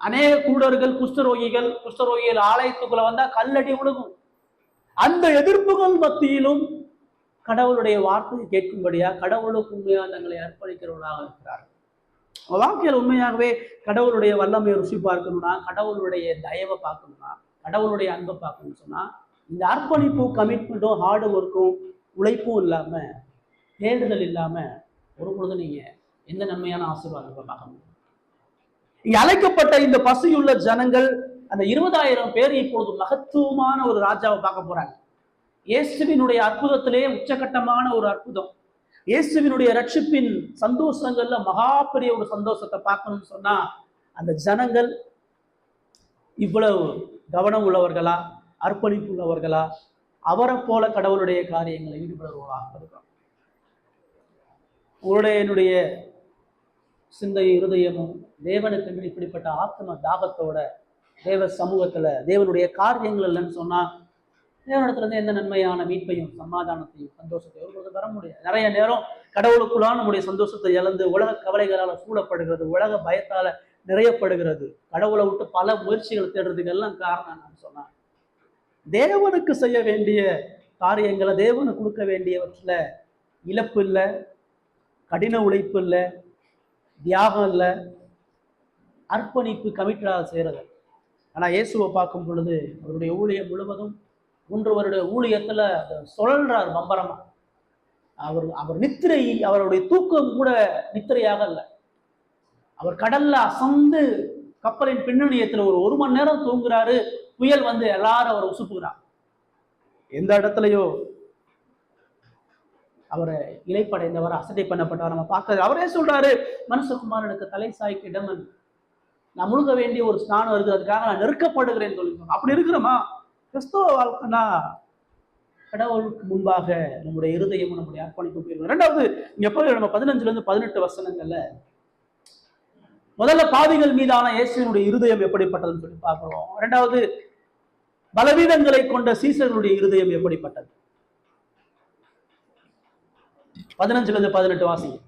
அநேக கூடர்கள் குஷ்டரோகிகள் ஆலயத்துக்குள்ள வந்தா கல்லடி விழுகும். அந்த எதிர்ப்புகள் மத்தியிலும் கடவுளுடைய வார்த்தையை கேட்கும்படியா கடவுளுக்கு உண்மையா தங்களை அர்ப்பணிக்கிறவர்களாக இருக்கிறார்கள். வாழ்க்கையில் உண்மையாகவே கடவுளுடைய வல்லமையை ருசி பார்க்கணும்னா, கடவுளுடைய தயவை பார்க்கணும்னா, கடவுளுடைய அன்பை பார்க்கணும்னு சொன்னா இந்த அர்ப்பணிப்பும் கமிட்மெண்ட்டும் ஹார்டு ஒர்க்கும் உழைப்பும் இல்லாம தேடுதல் இல்லாம ஒரு பொழுது நீங்க எந்த நன்மையான ஆசீர்வாதத்தை பார்க்க முடியும்? இங்க அழைக்கப்பட்ட இந்த பசியுள்ள ஜனங்கள் அந்த 20,000 பேர் இப்பொழுது மகத்துவமான ஒரு ராஜாவை பார்க்க போறாங்க. இயேசுவினுடைய அற்புதத்திலே உச்சகட்டமான ஒரு அற்புதம். இயேசுவினுடைய ரட்சிப்பின் சந்தோஷங்கள்ல மகா பெரிய ஒரு சந்தோஷத்தை பார்க்கணும்னு சொன்னா அந்த ஜனங்கள் இவ்வளவு கவனம் உள்ளவர்களா, அர்ப்பணிப்பு உள்ளவர்களா, அவரை போல கடவுளுடைய காரியங்களை ஈடுபடுவர்களாக இருக்கிறோம். உங்களுடைய என்னுடைய சிந்தை இருதயமும் தேவனுக்கு இப்படிப்பட்ட ஆத்ம தாகத்தோட தேவ சமூகத்துல தேவனுடைய காரியங்கள் இல்லைன்னு சொன்னா தேவனிடத்துல இருந்து எந்த நன்மையான மீட்பையும் சமாதானத்தையும் சந்தோஷத்தையும் ஒருபோது வர முடியாது. நிறைய நேரம் கடவுளுக்குள்ளான நம்முடைய சந்தோஷத்தை இழந்து உலக கவலைகளால் சூழப்படுகிறது, உலக பயத்தால நிறையப்படுகிறது. கடவுளை விட்டு பல முயற்சிகள் தேடுறதுக்கு எல்லாம் காரணம் நான் சொன்னேன், தேவனுக்கு செய்ய வேண்டிய காரியங்களை தேவனுக்கு கொடுக்க வேண்டியவற்றில் இழப்பு இல்லை, கடின உழைப்பு இல்லை, தியாகம் இல்லை, அர்ப்பணிப்பு கமிட்டடாக செய்கிறது. ஆனால் இயேசுவை பார்க்கும் பொழுது அவருடைய ஊழியம் முழுவதும் 3 வருட ஊழியத்துல சொல்றார் பம்பரமா. அவர் நித்திரை, அவருடைய தூக்கம் கூட நித்திரையாக இல்லை. அவர் கடல்ல அசந்து கப்பலின் பின்னணியத்துல ஒரு மணி நேரம் தூங்குறாரு. புயல் வந்து எல்லாரும் அவர் உசுப்புகிறார். எந்த இடத்துலயோ அவரை இலைப்படைந்தவர், அசட்டை பண்ணப்பட்டவர் நம்ம பார்க்க. அவரே சொல்றாரு, மனுஷகுமாரனுக்கு தலை சாய்க்கு இடம், நான் முழுக வேண்டிய ஒரு ஸ்நானம் இருக்குது, அதுக்காக நான் நெருக்கப்படுகிறேன்னு சொல்லி. அப்படி இருக்கிறோமா? கிறிஸ்தவ வாழ்க்கைனா கடவுளுக்கு முன்பாக நம்முடைய இருதயமும் நம்முடைய அர்ப்பணிப்பு போயிருக்கோம். ரெண்டாவது இங்க போய் நம்ம 15-18 வசனங்கள்ல முதல்ல பாவிகள் மீதான இயேசுவினுடைய இருதயம் எப்படிப்பட்டதுன்னு சொல்லி பார்க்கிறோம். ரெண்டாவது பலவீனங்களை கொண்ட சீசர்களுடைய இருதயம் எப்படிப்பட்டது. 15-18 வாசிங்க.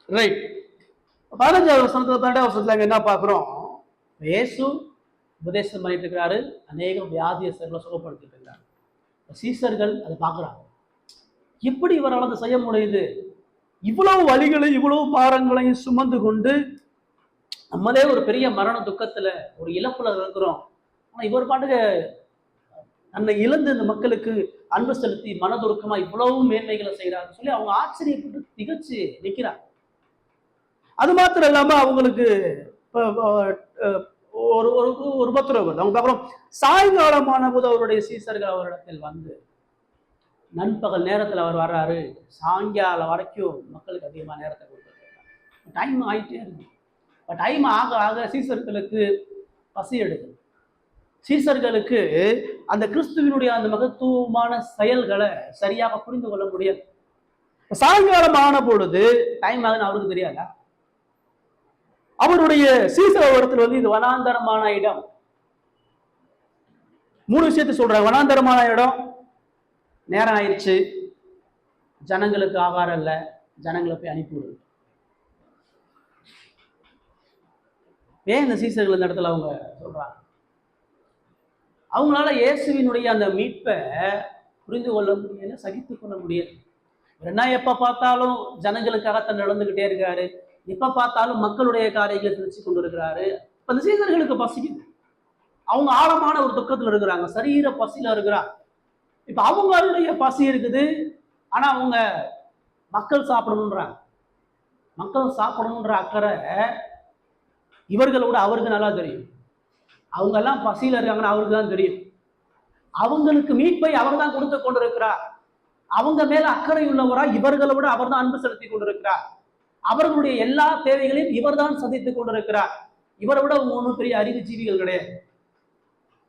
ரைட். 15வது வசனத்துல 12வது வசனத்துல என்ன பார்க்கிறோம்? இயேசு உபதேசம் பண்ணிட்டு இருக்கிறாரு, அநேகம் வியாதியஸ்தர்களை சுகப்படுத்திட்டு இருக்கிறாரு. சீசர்கள் அதை பார்க்குறாங்க, எப்படி இவரால் அதை செய்ய முடியுது? இவ்வளவு வலிகளையும் இவ்வளவு பாரங்களையும் சுமந்து கொண்டு நம்மளே ஒரு பெரிய மரண துக்கத்துல ஒரு இழப்புல இருக்கிறோம். ஆனா இவர் பாட்டுக்கு தன்னை இழந்து இந்த மக்களுக்கு அன்பு செலுத்தி மனதுருக்கமா இவ்வளவு மேன்மைகளை செய்யறாருன்னு சொல்லி அவங்க ஆச்சரியப்பட்டு திகச்சு நிற்கிறாங்க. அது மாத்திரம் இல்லாம அவங்களுக்கு ஒரு பத்திரம் வருது. அவங்க அப்புறம் சாயங்காலமான போது அவருடைய சீசர்கள் அவரிடத்தில் வந்து, நண்பகல் நேரத்தில் அவர் வர்றாரு, சாயங்காலம் வரைக்கும் மக்களுக்கு அதிகமாக நேரத்தை கொடுத்துருக்காங்க. டைம் ஆகிட்டே இருக்கு. டைம் ஆக ஆக சீசர்களுக்கு பசி எடுக்குது. சீசர்களுக்கு அந்த கிறிஸ்துவினுடைய அந்த மகத்துவமான செயல்களை சரியாக புரிந்து கொள்ள முடியாது. சாயங்காலம் ஆன பொழுது டைம் ஆகுன்னு அவருக்கு தெரியாதா? அவருடைய சீசர் இடத்துல வந்து இது வனாந்தரமான இடம், 3 விஷயத்தை சொல்றாங்க. வனாந்தரமான இடம், நேரம் ஆயிடுச்சு, ஜனங்களுக்கு ஆகாரம் இல்லை, ஜனங்களை போய் அனுப்பிவிடுது. ஏன் இந்த சீசர்கள் இந்த இடத்துல அவங்க சொல்றாங்க? அவங்களால இயேசுவினுடைய அந்த மீட்பை புரிந்து கொள்ள முடியல, சகித்து கொள்ள முடியல. என்ன எப்ப பார்த்தாலும் ஜனங்களுக்காகத்தான் நடந்துகிட்டே இருக்காரு, எப்ப பார்த்தாலும் மக்களுடைய காரியங்களை தெரிச்சு கொண்டு இருக்கிறாரு. இப்ப இந்த சீசர்களுக்கு பசிக்குது, அவங்க ஆழமான ஒரு துக்கத்துல இருக்கிறாங்க, சரீர பசியில இருக்கிறாங்க. இப்ப அவங்களுடைய பசி இருக்குது, ஆனா அவங்க மக்கள் சாப்பிடணுன்றாங்க. மக்கள் சாப்பிடணுன்ற அக்கறை இவர்களோட அவருக்கு நல்லா தெரியும். அவங்க எல்லாம் பசியில இருக்காங்கன்னு அவருக்கு தான் தெரியும். அவங்களுக்கு மீட்பை அவர் தான் கொடுத்து கொண்டிருக்கிறார். அவங்க மேல அக்கறை உள்ளவரா இவர்களை விட அவர் தான் அன்பு செலுத்தி கொண்டிருக்கிறார். அவர்களுடைய எல்லா தேவைகளையும் இவர் தான் சந்தித்துக் கொண்டிருக்கிறார். இவரை விட அவங்க ஒன்றும் பெரிய அறிவு ஜீவிகள் கிடையாது.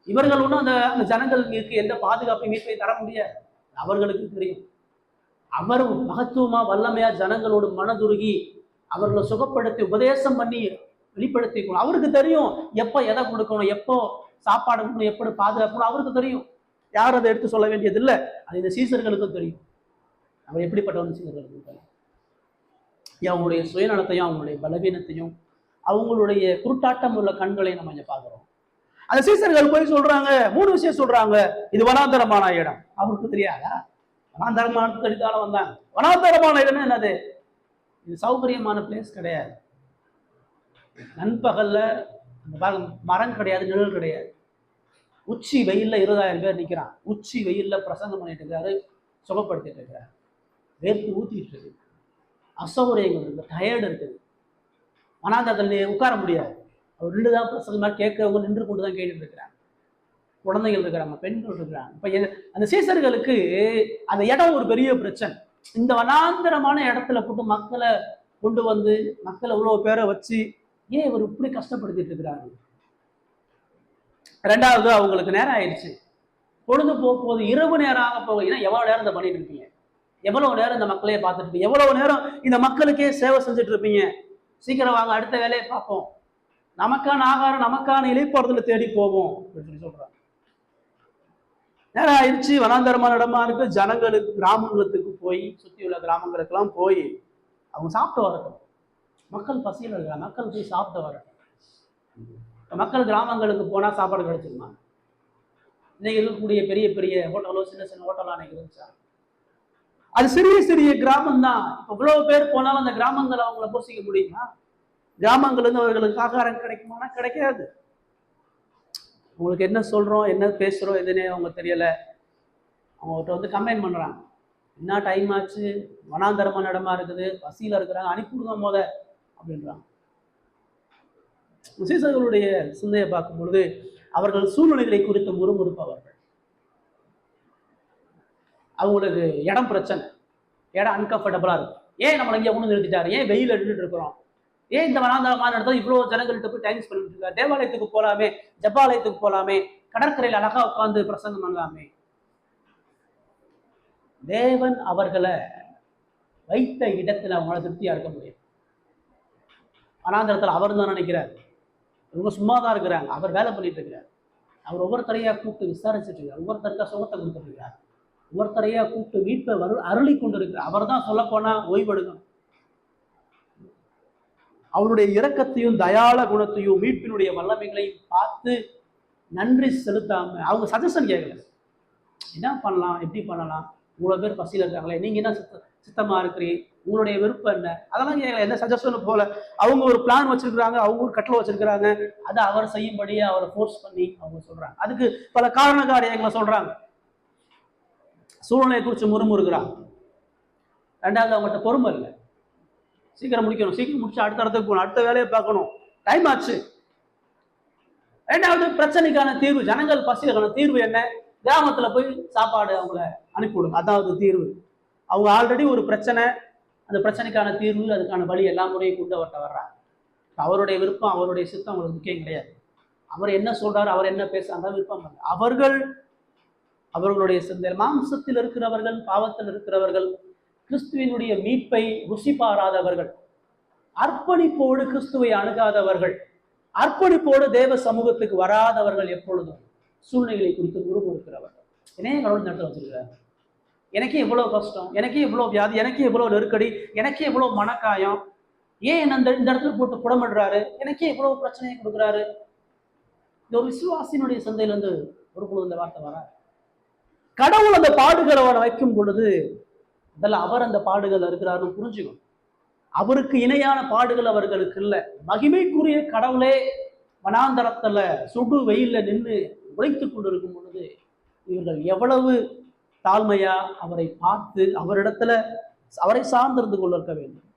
இவர்கள் ஒன்றும் அந்த ஜனங்களுக்கு எந்த பாதுகாப்பு மீட்பை தர முடியாது. அவர்களுக்கு தெரியும். அவர் மகத்துவமா வல்லமையா ஜனங்களோடு மனதுருகி அவர்களை சுகப்படுத்தி உபதேசம் பண்ணி வெளிப்படுத்தி அவருக்கு தெரியும் எப்போ எதை கொடுக்கணும், எப்போ சாப்பாடு கொடுக்கணும், எப்படி பாதுகாக்கணும் அவருக்கு தெரியும். யார் அதை எடுத்து சொல்ல வேண்டியது இல்லை, அது இந்த சீசர்களுக்கும் தெரியும். அவர் எப்படிப்பட்டவங்க சீசர்களுக்கும் தெரியும். அவங்களுடைய சுயநலத்தையும் அவங்களுடைய பலவீனத்தையும் அவங்களுடைய குருட்டாட்டம் உள்ள கண்களை நம்ம இங்க பார்க்கிறோம். அந்த சீசர்கள் போய் சொல்றாங்க, 3 விஷயம் சொல்றாங்க. இது வனாந்தரமான இடம். அவருக்கு தெரியாதா? வனாந்தரமான தெரிந்தாலும் வந்தாங்க. வனாந்தரமான இடம்னா என்னது? இது சௌகரியமான பிளேஸ் கிடையாது. நண்பகல்ல மரம் கிடையாது, நிழல் கிடையாது. உச்சி வெயில்ல 20,000 பேர் நிற்கிறான். உச்சி வெயில்ல பிரசங்கம் பண்ணிட்டு இருக்காரு, சுகப்படுத்திட்டு இருக்கிறார். வேர்த்து ஊத்திட்டு இருக்கு, அசௌகரியங்கள் இருக்கு, டயர்டு இருக்குது. வனாந்தரத்தில் உட்கார முடியாது. அவர் 2 தான் பிரசங்கம் மாதிரி கேட்கறவங்க நின்று கொண்டு தான் கேட்டுட்டு இருக்கிறாங்க. குழந்தைகள் இருக்கிறாங்க, பெண்கள் இருக்கிறாங்க. இப்ப அந்த சீசர்களுக்கு அந்த இடம் ஒரு பெரிய பிரச்சனை. இந்த வனாந்தரமான இடத்துல போட்டு மக்களை கொண்டு வந்து மக்களை இவ்வளவு பேரை வச்சு ஏன் இவர் இப்படி கஷ்டப்படுத்திட்டு இருக்கிறாரு? 2வது, அவங்களுக்கு நேரம் ஆயிடுச்சு, பொழுது போகும்போது இரவு நேரம் ஆக போகுதுன்னா எவ்வளவு நேரம் இதை பண்ணிட்டு இருப்பீங்க? எவ்வளவு நேரம் இந்த மக்களையே பார்த்துட்டு இருப்பீங்க? எவ்வளவு நேரம் இந்த மக்களுக்கே சேவை செஞ்சுட்டு இருப்பீங்க? சீக்கிரம் வாங்க, அடுத்த வேலையை பார்ப்போம், நமக்கான ஆகாரம் நமக்கான இலைப்பாறுதலை தேடி போவோம் அப்படின்னு சொல்லி சொல்றாங்க. நேரம் ஆயிடுச்சு, வனாந்தரமான இடமா இருக்கு. ஜனங்களுக்கு கிராமங்களுக்கு போய் சுத்தி உள்ள கிராமங்களுக்கெல்லாம் போய் அவங்க சாப்பிட்டு வரட்டும். மக்கள் பசியில் இருக்கிறாங்க, மக்கள் போய் சாப்பிட்டு வரட்டும். மக்கள் கிராமங்களுக்கு போனா சாப்பாடு கிடைச்சிருமா? இன்னைக்கு இருக்கக்கூடிய பெரிய பெரிய ஹோட்டலோ சின்ன சின்ன ஹோட்டலோ அன்னைக்கு இருந்துச்சா? அது சிறிய சிறிய கிராமம் தான். இப்போ இவ்வளவு பேர் போனாலும் அந்த கிராமங்களை அவங்கள போசிக்க முடியுமா? கிராமங்கள்ல இருந்து அவர்களுக்கு ஆகாரம் கிடைக்குமானா கிடைக்காது. உங்களுக்கு என்ன சொல்றோம், என்ன பேசுறோம் எதுனே அவங்க தெரியல. அவங்ககிட்ட வந்து கம்ப்ளைண்ட் பண்றாங்க, என்ன டைம் ஆச்சு, வனாந்தரமான இடமா இருக்குது, பசியில இருக்கிறாங்க, அனுப்பிவிடுங்க போத அப்படின்றாங்க. சீசர்களுடைய சிந்தையை பார்க்கும் பொழுது அவர்கள் சூழ்நிலைகளை குறித்து முறுமுறுப்பவர்கள். அவங்களுக்கு இடம் பிரச்சனை, இடம் அன்கம்ஃபர்டபுளா இருக்கும். ஏன் நம்மளை இங்கே கொண்டு நிறுத்திட்டாரு? ஏன் வெயில் எடுத்துட்டு இருக்கிறோம்? ஏன் இந்த வனாந்தரமான இடத்துல இவ்வளவு ஜனங்கள்கிட்ட போய் டைம் ஸ்பெண்ட் பண்ணிட்டு இருக்காரு? தேவாலயத்துக்கு போலாமே, ஜபாலயத்துக்கு போலாமே, கடற்கரையில் அழகா உட்கார்ந்து பிரசங்கம் பண்ணலாமே. தேவன் அவர்களை வைத்த இடத்துல அவங்களால திருப்தியா இருக்க முடியும். வனாந்தரத்தில் அவர் தான் நினைக்கிறார், இவங்க சும்மா தான் இருக்கிறாங்க, அவர் வேலை பண்ணிட்டு இருக்கிறார். அவர் ஒவ்வொருத்தரையா கூப்பிட்டு விசாரிச்சுட்டு இருக்கார், ஒவ்வொருத்தருக்கா சுகத்தை கொடுத்துட்டு இருக்கார், ஒவ்வொருத்தரையா கூப்பிட்டு மீட்பை அருளி கொண்டு இருக்கிறார். அவர் தான் சொல்ல போனா ஓய்வெடுக்கணும். அவருடைய இரக்கத்தையும் தயாள குணத்தையும் மீட்பினுடைய வல்லமைகளையும் பார்த்து நன்றி செலுத்தாம அவங்க சஜஷன் கேட்கல. என்ன பண்ணலாம், எப்படி பண்ணலாம், இவ்வளோ பேர் பசியில் இருக்காங்களே, நீங்க என்ன சித்தமா இருக்கிறீங்க, உங்களுடைய விருப்பம் என்ன, அதெல்லாம் கேட்கல. எந்த சஜஷனும் போல. அவங்க ஒரு பிளான் வச்சிருக்கிறாங்க, அவங்க ஒரு கட்டளை வச்சிருக்கிறாங்க, அதை அவர் செய்யும்படியே அவரை ஃபோர்ஸ் பண்ணி அவங்க சொல்றாங்க. அதுக்கு பல காரண காரியங்களை சொல்றாங்க. சூழ்நிலையை குறித்து முறுமுறுக்கிறாங்க. 2வது, அவங்கள்ட்ட பொறுமை இல்லை, சீக்கிரம் முடிக்கணும், சீக்கிரம் முடிச்சு அடுத்த இடத்துக்கு போகணும், அடுத்த வேலையை பார்க்கணும், டைம் ஆச்சு. 2வது, பிரச்சனைக்கான தீர்வு. ஜனங்கள் பசிக்கான தீர்வு என்ன? கிராமத்துல போய் சாப்பாடு அவங்கள அனுப்பிவிடுங்க, அதாவது தீர்வு. அவங்க ஆல்ரெடி ஒரு பிரச்சனை, அந்த பிரச்சனைக்கான தீர்வு, அதுக்கான வழி எல்லா முறையும் கொண்டு அவர்கிட்ட வர்றாங்க. அவருடைய விருப்பம், அவருடைய சித்தம் அவங்களுக்கு முக்கியம் கிடையாது. அவர் என்ன சொல்றாரு, அவர் என்ன பேசுறாங்க விருப்பம் இல்லை. அவர்களுடைய சிந்தை மாம்சத்தில் இருக்கிறவர்கள், பாவத்தில் இருக்கிறவர்கள், கிறிஸ்துவினுடைய மீட்பை ருசி பாராதவர்கள், அர்ப்பணிப்போடு கிறிஸ்துவை அணுகாதவர்கள், அர்ப்பணிப்போடு தேவ சமூகத்துக்கு வராதவர்கள் எப்பொழுதும் சூழ்நிலைகளை குறித்து முறுமுறுக்கிறவர்கள். என்னையே கடவுள் நடத்த வச்சிருக்கிறார். எனக்கே எவ்வளவு கஷ்டம், எனக்கே எவ்வளவு வியாதி, எனக்கே எவ்வளவு நெருக்கடி, எனக்கே எவ்வளவு மனக்காயம், ஏன் இந்த இடத்துல போட்டு புடமிடுறாரு, எனக்கே எவ்வளவு பிரச்சனையை கொடுக்குறாரு. இந்த ஒரு விசுவாசினுடைய சந்தையிலிருந்து ஒரு பொழுது இந்த வார்த்தை வர கடவுள் அந்த பாடுகளை அவரை வைக்கும் பொழுது அதெல்லாம் அவர் அந்த பாடுகள் இருக்கிறாருன்னு புரிஞ்சுக்கணும். அவருக்கு இணையான பாடுகள் அவர்களுக்கு இல்லை. மகிமைக்குரிய கடவுளே வனாந்தரத்துல சுடு வெயில்ல நின்று உழைத்துக் கொண்டிருக்கும் பொழுது இவர்கள் எவ்வளவு தாழ்மையா அவரை பார்த்து அவரிடத்துல அவரை சார்ந்திருந்து கொண்டிருக்க வேண்டும்.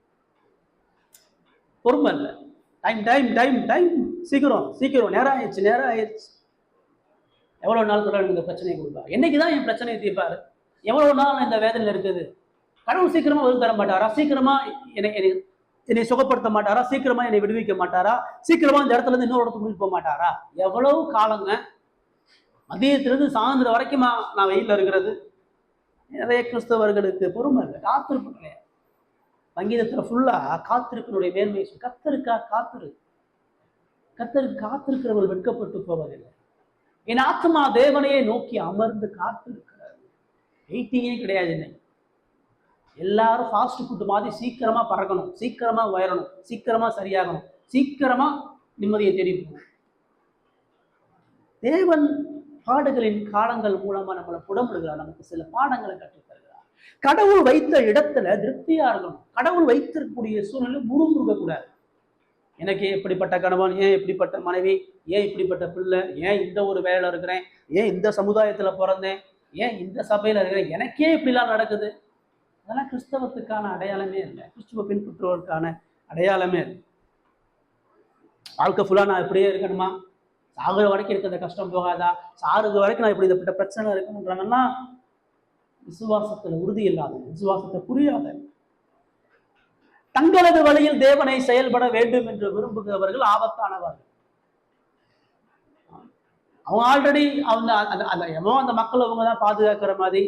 பொறுமை இல்லை. டைம் டைம் டைம் டைம் சீக்கிரம் சீக்கிரம், நேரம் ஆயிடுச்சு. எவ்வளவு நாள் கடவுள் இந்த பிரச்சனையை கொடுப்பார்? என்னைக்குதான் என் பிரச்சனையை தீர்ப்பாரு? எவ்வளவு நாள் இந்த வேதனையில் இருக்குது? கடவுள் சீக்கிரமா பதில் தர மாட்டாரா? சீக்கிரமா என்னை சுகப்படுத்த மாட்டாரா? சீக்கிரமா என்னை விடுவிக்க மாட்டாரா? சீக்கிரமா இந்த இடத்துல இருந்து இன்னொரு இடத்துக்கு கூட்டிட்டு போக மாட்டாரா? எவ்வளவு காலங்க, மதியத்திலிருந்து சாயந்தரம் வரைக்குமா நான் வெயில இருக்கிறது? நிறைய கிறிஸ்தவர்களுக்கு பொறுமை இல்லை, காத்திருப்பு இல்லையா? சங்கீதத்துல ஃபுல்லா காத்திருப்பினுடைய மேன்மை. கத்தருக்கா காத்திரு, கத்தருக்கு காத்திருக்கிறவர்கள் வெட்கப்பட்டு போவதில்லை. என் ஆத்மா தேவனையே நோக்கி அமர்ந்து காத்திருக்கிறார். வெயிட்டிங்கே கிடையாது. என்ன எல்லாரும் ஃபாஸ்ட் ஃபுட் மாதிரி சீக்கிரமா பறக்கணும், சீக்கிரமா உயரணும், சீக்கிரமா சரியாகணும், சீக்கிரமா நிம்மதியை தெரிவிக்கணும். தேவன் பாடுகளின் காலங்கள் மூலமா நம்மளை புடமிடுகிறார், நமக்கு சில பாடங்களை கற்றுத்தருகிறார். கடவுள் வைத்த இடத்துல திருப்தியா இருக்கணும். கடவுள் வைத்திருக்கக்கூடிய சூழ்நிலை முறுமுறுக்க கூடாது. எனக்கு இப்படிப்பட்ட கணவன், ஏன் இப்படிப்பட்ட மனைவி, ஏன் இப்படிப்பட்ட பிள்ளை, ஏன் இந்த ஒரு வேலை இருக்கிறேன், ஏன் இந்த சமுதாயத்துல பிறந்தேன், ஏன் இந்த சபையில இருக்கிறேன், எனக்கே இப்படிலாம் நடக்குது. அதெல்லாம் கிறிஸ்தவத்துக்கான அடையாளமே இல்லை, கிறிஸ்துவ பின்பற்றுவதற்கான அடையாளமே இல்லை. வாழ்க்கை ஃபுல்லா நான் இப்படியே இருக்கணுமா? சாகுற வரைக்கும் இருக்கிற கஷ்டம் போகாதா? சாகுற வரைக்கும் நான் இப்படி இப்படிப்பட்ட பிரச்சனை இருக்குன்றவங்கன்னா விசுவாசத்துல உறுதி இல்லாத, விசுவாசத்தை புரியாத, தங்களது வழியில் தேவனை செயல்பட வேண்டும் என்று விரும்புகிறவர்கள் ஆபத்தானவர்கள். அவங்க ஆல்ரெடி அந்த மக்களை அவங்க தான் பாதுகாக்கிற மாதிரி,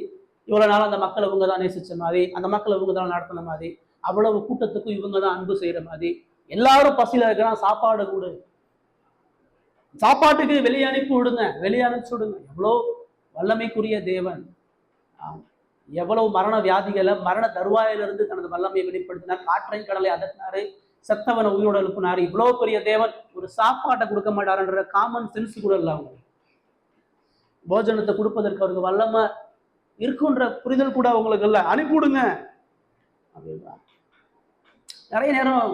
இவ்வளவு நாள் அந்த மக்களை இவங்க தான் நேசிச்ச மாதிரி, அந்த மக்களை இவங்க தான் நடத்தின மாதிரி, அவ்வளவு கூட்டத்துக்கும் இவங்க தான் அன்பு செய்யற மாதிரி, எல்லாரும் பசியில இருக்கிறான், சாப்பாடு கொடு, சாப்பாட்டுக்கு வெளியே அனுப்பி விடுங்க, வெளியே அனுப்பிச்சு விடுங்க. எவ்வளோ வல்லமைக்குரிய தேவன், எவ்வளவு மரண வியாதிகளை மரண தருவாயிலிருந்து தனது வல்லமையை வெளிப்படுத்தினார். காற்றை கடலை அதட்டினாரு, செத்தவனை உயிரோடு எழுப்பினாரு. இவ்வளவு பெரிய தேவன் ஒரு சாப்பாட்டை கொடுக்க மாட்டாருன்ற காமன் சென்ஸ் கூட இல்லை. அவங்க போஜனத்தை கொடுப்பதற்கு அவருக்கு வல்லமை இருக்குன்ற புரிதல் கூட அவங்களுக்கு இல்லை. அனுப்பிவிடுங்க அப்படின்னா நிறைய நேரம்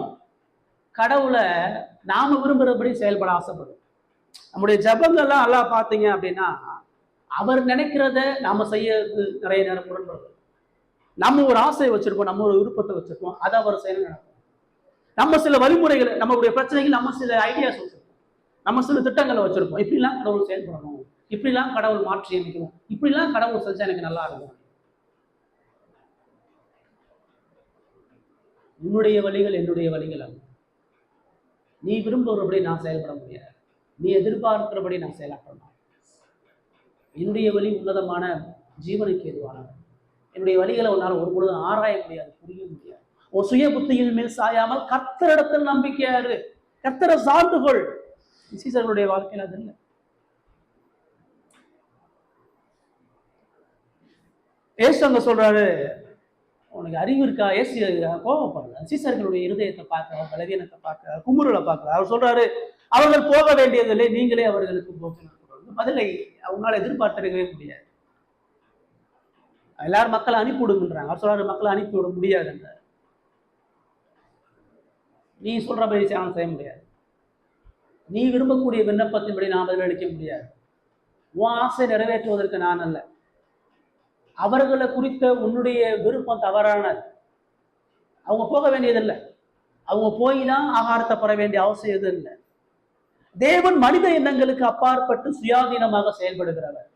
கடவுளை நாம விரும்புகிறபடி செயல்பட ஆசைப்படும். நம்முடைய ஜபங்கள்லாம் எல்லாம் பார்த்தீங்க அப்படின்னா அவர் நினைக்கிறத நாம செய்ய நிறைய நேரம் முரண்படுது. நம்ம ஒரு ஆசையை வச்சிருப்போம், நம்ம ஒரு விருப்பத்தை வச்சிருப்போம், அதை அவர் செய்ய நினைப்போம். நம்ம சில வழிமுறைகள், நம்மளுடைய பிரச்சனைகள், நம்ம சில ஐடியாஸ் வச்சிருப்போம், நம்ம சில திட்டங்களை வச்சிருப்போம். இப்படிலாம் கடவுள் செயல்படணும், இப்படிலாம் கடவுள் மாற்றி அமைக்கணும், இப்படிலாம் கடவுள் செஞ்சா எனக்கு நல்லா இருக்கும். உன்னுடைய வழிகள் என்னுடைய வழிகள் அல்ல. நீ விரும்புகிறபடி நான் செயல்பட முடியாது, நீ எதிர்பார்க்கிறபடி நான் செயலாற்றணும். என்னுடைய வழி உன்னதமான ஜீவனுக்கு எதுவானது. என்னுடைய வழிகளை உன்னால் ஒரு பொழுது ஆராய முடியாது, புரிய முடியாது. ஒரு சுய புத்தியின் மேல் சாயாமல் கர்த்தரிடத்தில் நம்பிக்கையாரு, கர்த்தரை சார்ந்துகொள். சீசர்களுடைய வாழ்க்கையில் அது இல்லை. ஏசு அங்க சொல்றாரு, உனக்கு அறிவு இருக்கா? ஏசி கோபப்படுற சீசர்களுடைய இருதயத்தை பார்க்க, பலவீனத்தை பார்க்க, குமுறலை பார்க்க அவர் சொல்றாரு, அவர்கள் போக வேண்டியதில்லை, நீங்களே அவர்களுக்கு போகணும். பதிலை அவங்களால எதிர்பார்த்திருக்கவே முடியாது. எல்லாரும் மக்களை அனுப்பி விடுங்கன்றாங்க. அவர் சொல்றாரு, மக்களை அனுப்பி விட முடியாது. நீ சொல்ற பயிற்சி நான் செய்ய முடியாது. நீ விரும்பக்கூடிய விண்ணப்பத்தின்படி நான் பதிலளிக்க முடியாது. உன் ஆசை நிறைவேற்றுவதற்கு நான் அல்ல. அவர்களை குறித்த உன்னுடைய விருப்பம் தவறானது. அவங்க போக வேண்டியதில்லை, அவங்க போய் தான் ஆகாரத்தை பெற வேண்டிய அவசியம் எதுவும் இல்லை. தேவன் மனித எண்ணங்களுக்கு அப்பாற்பட்டு சுயாதீனமாக செயல்படுகிறவர்,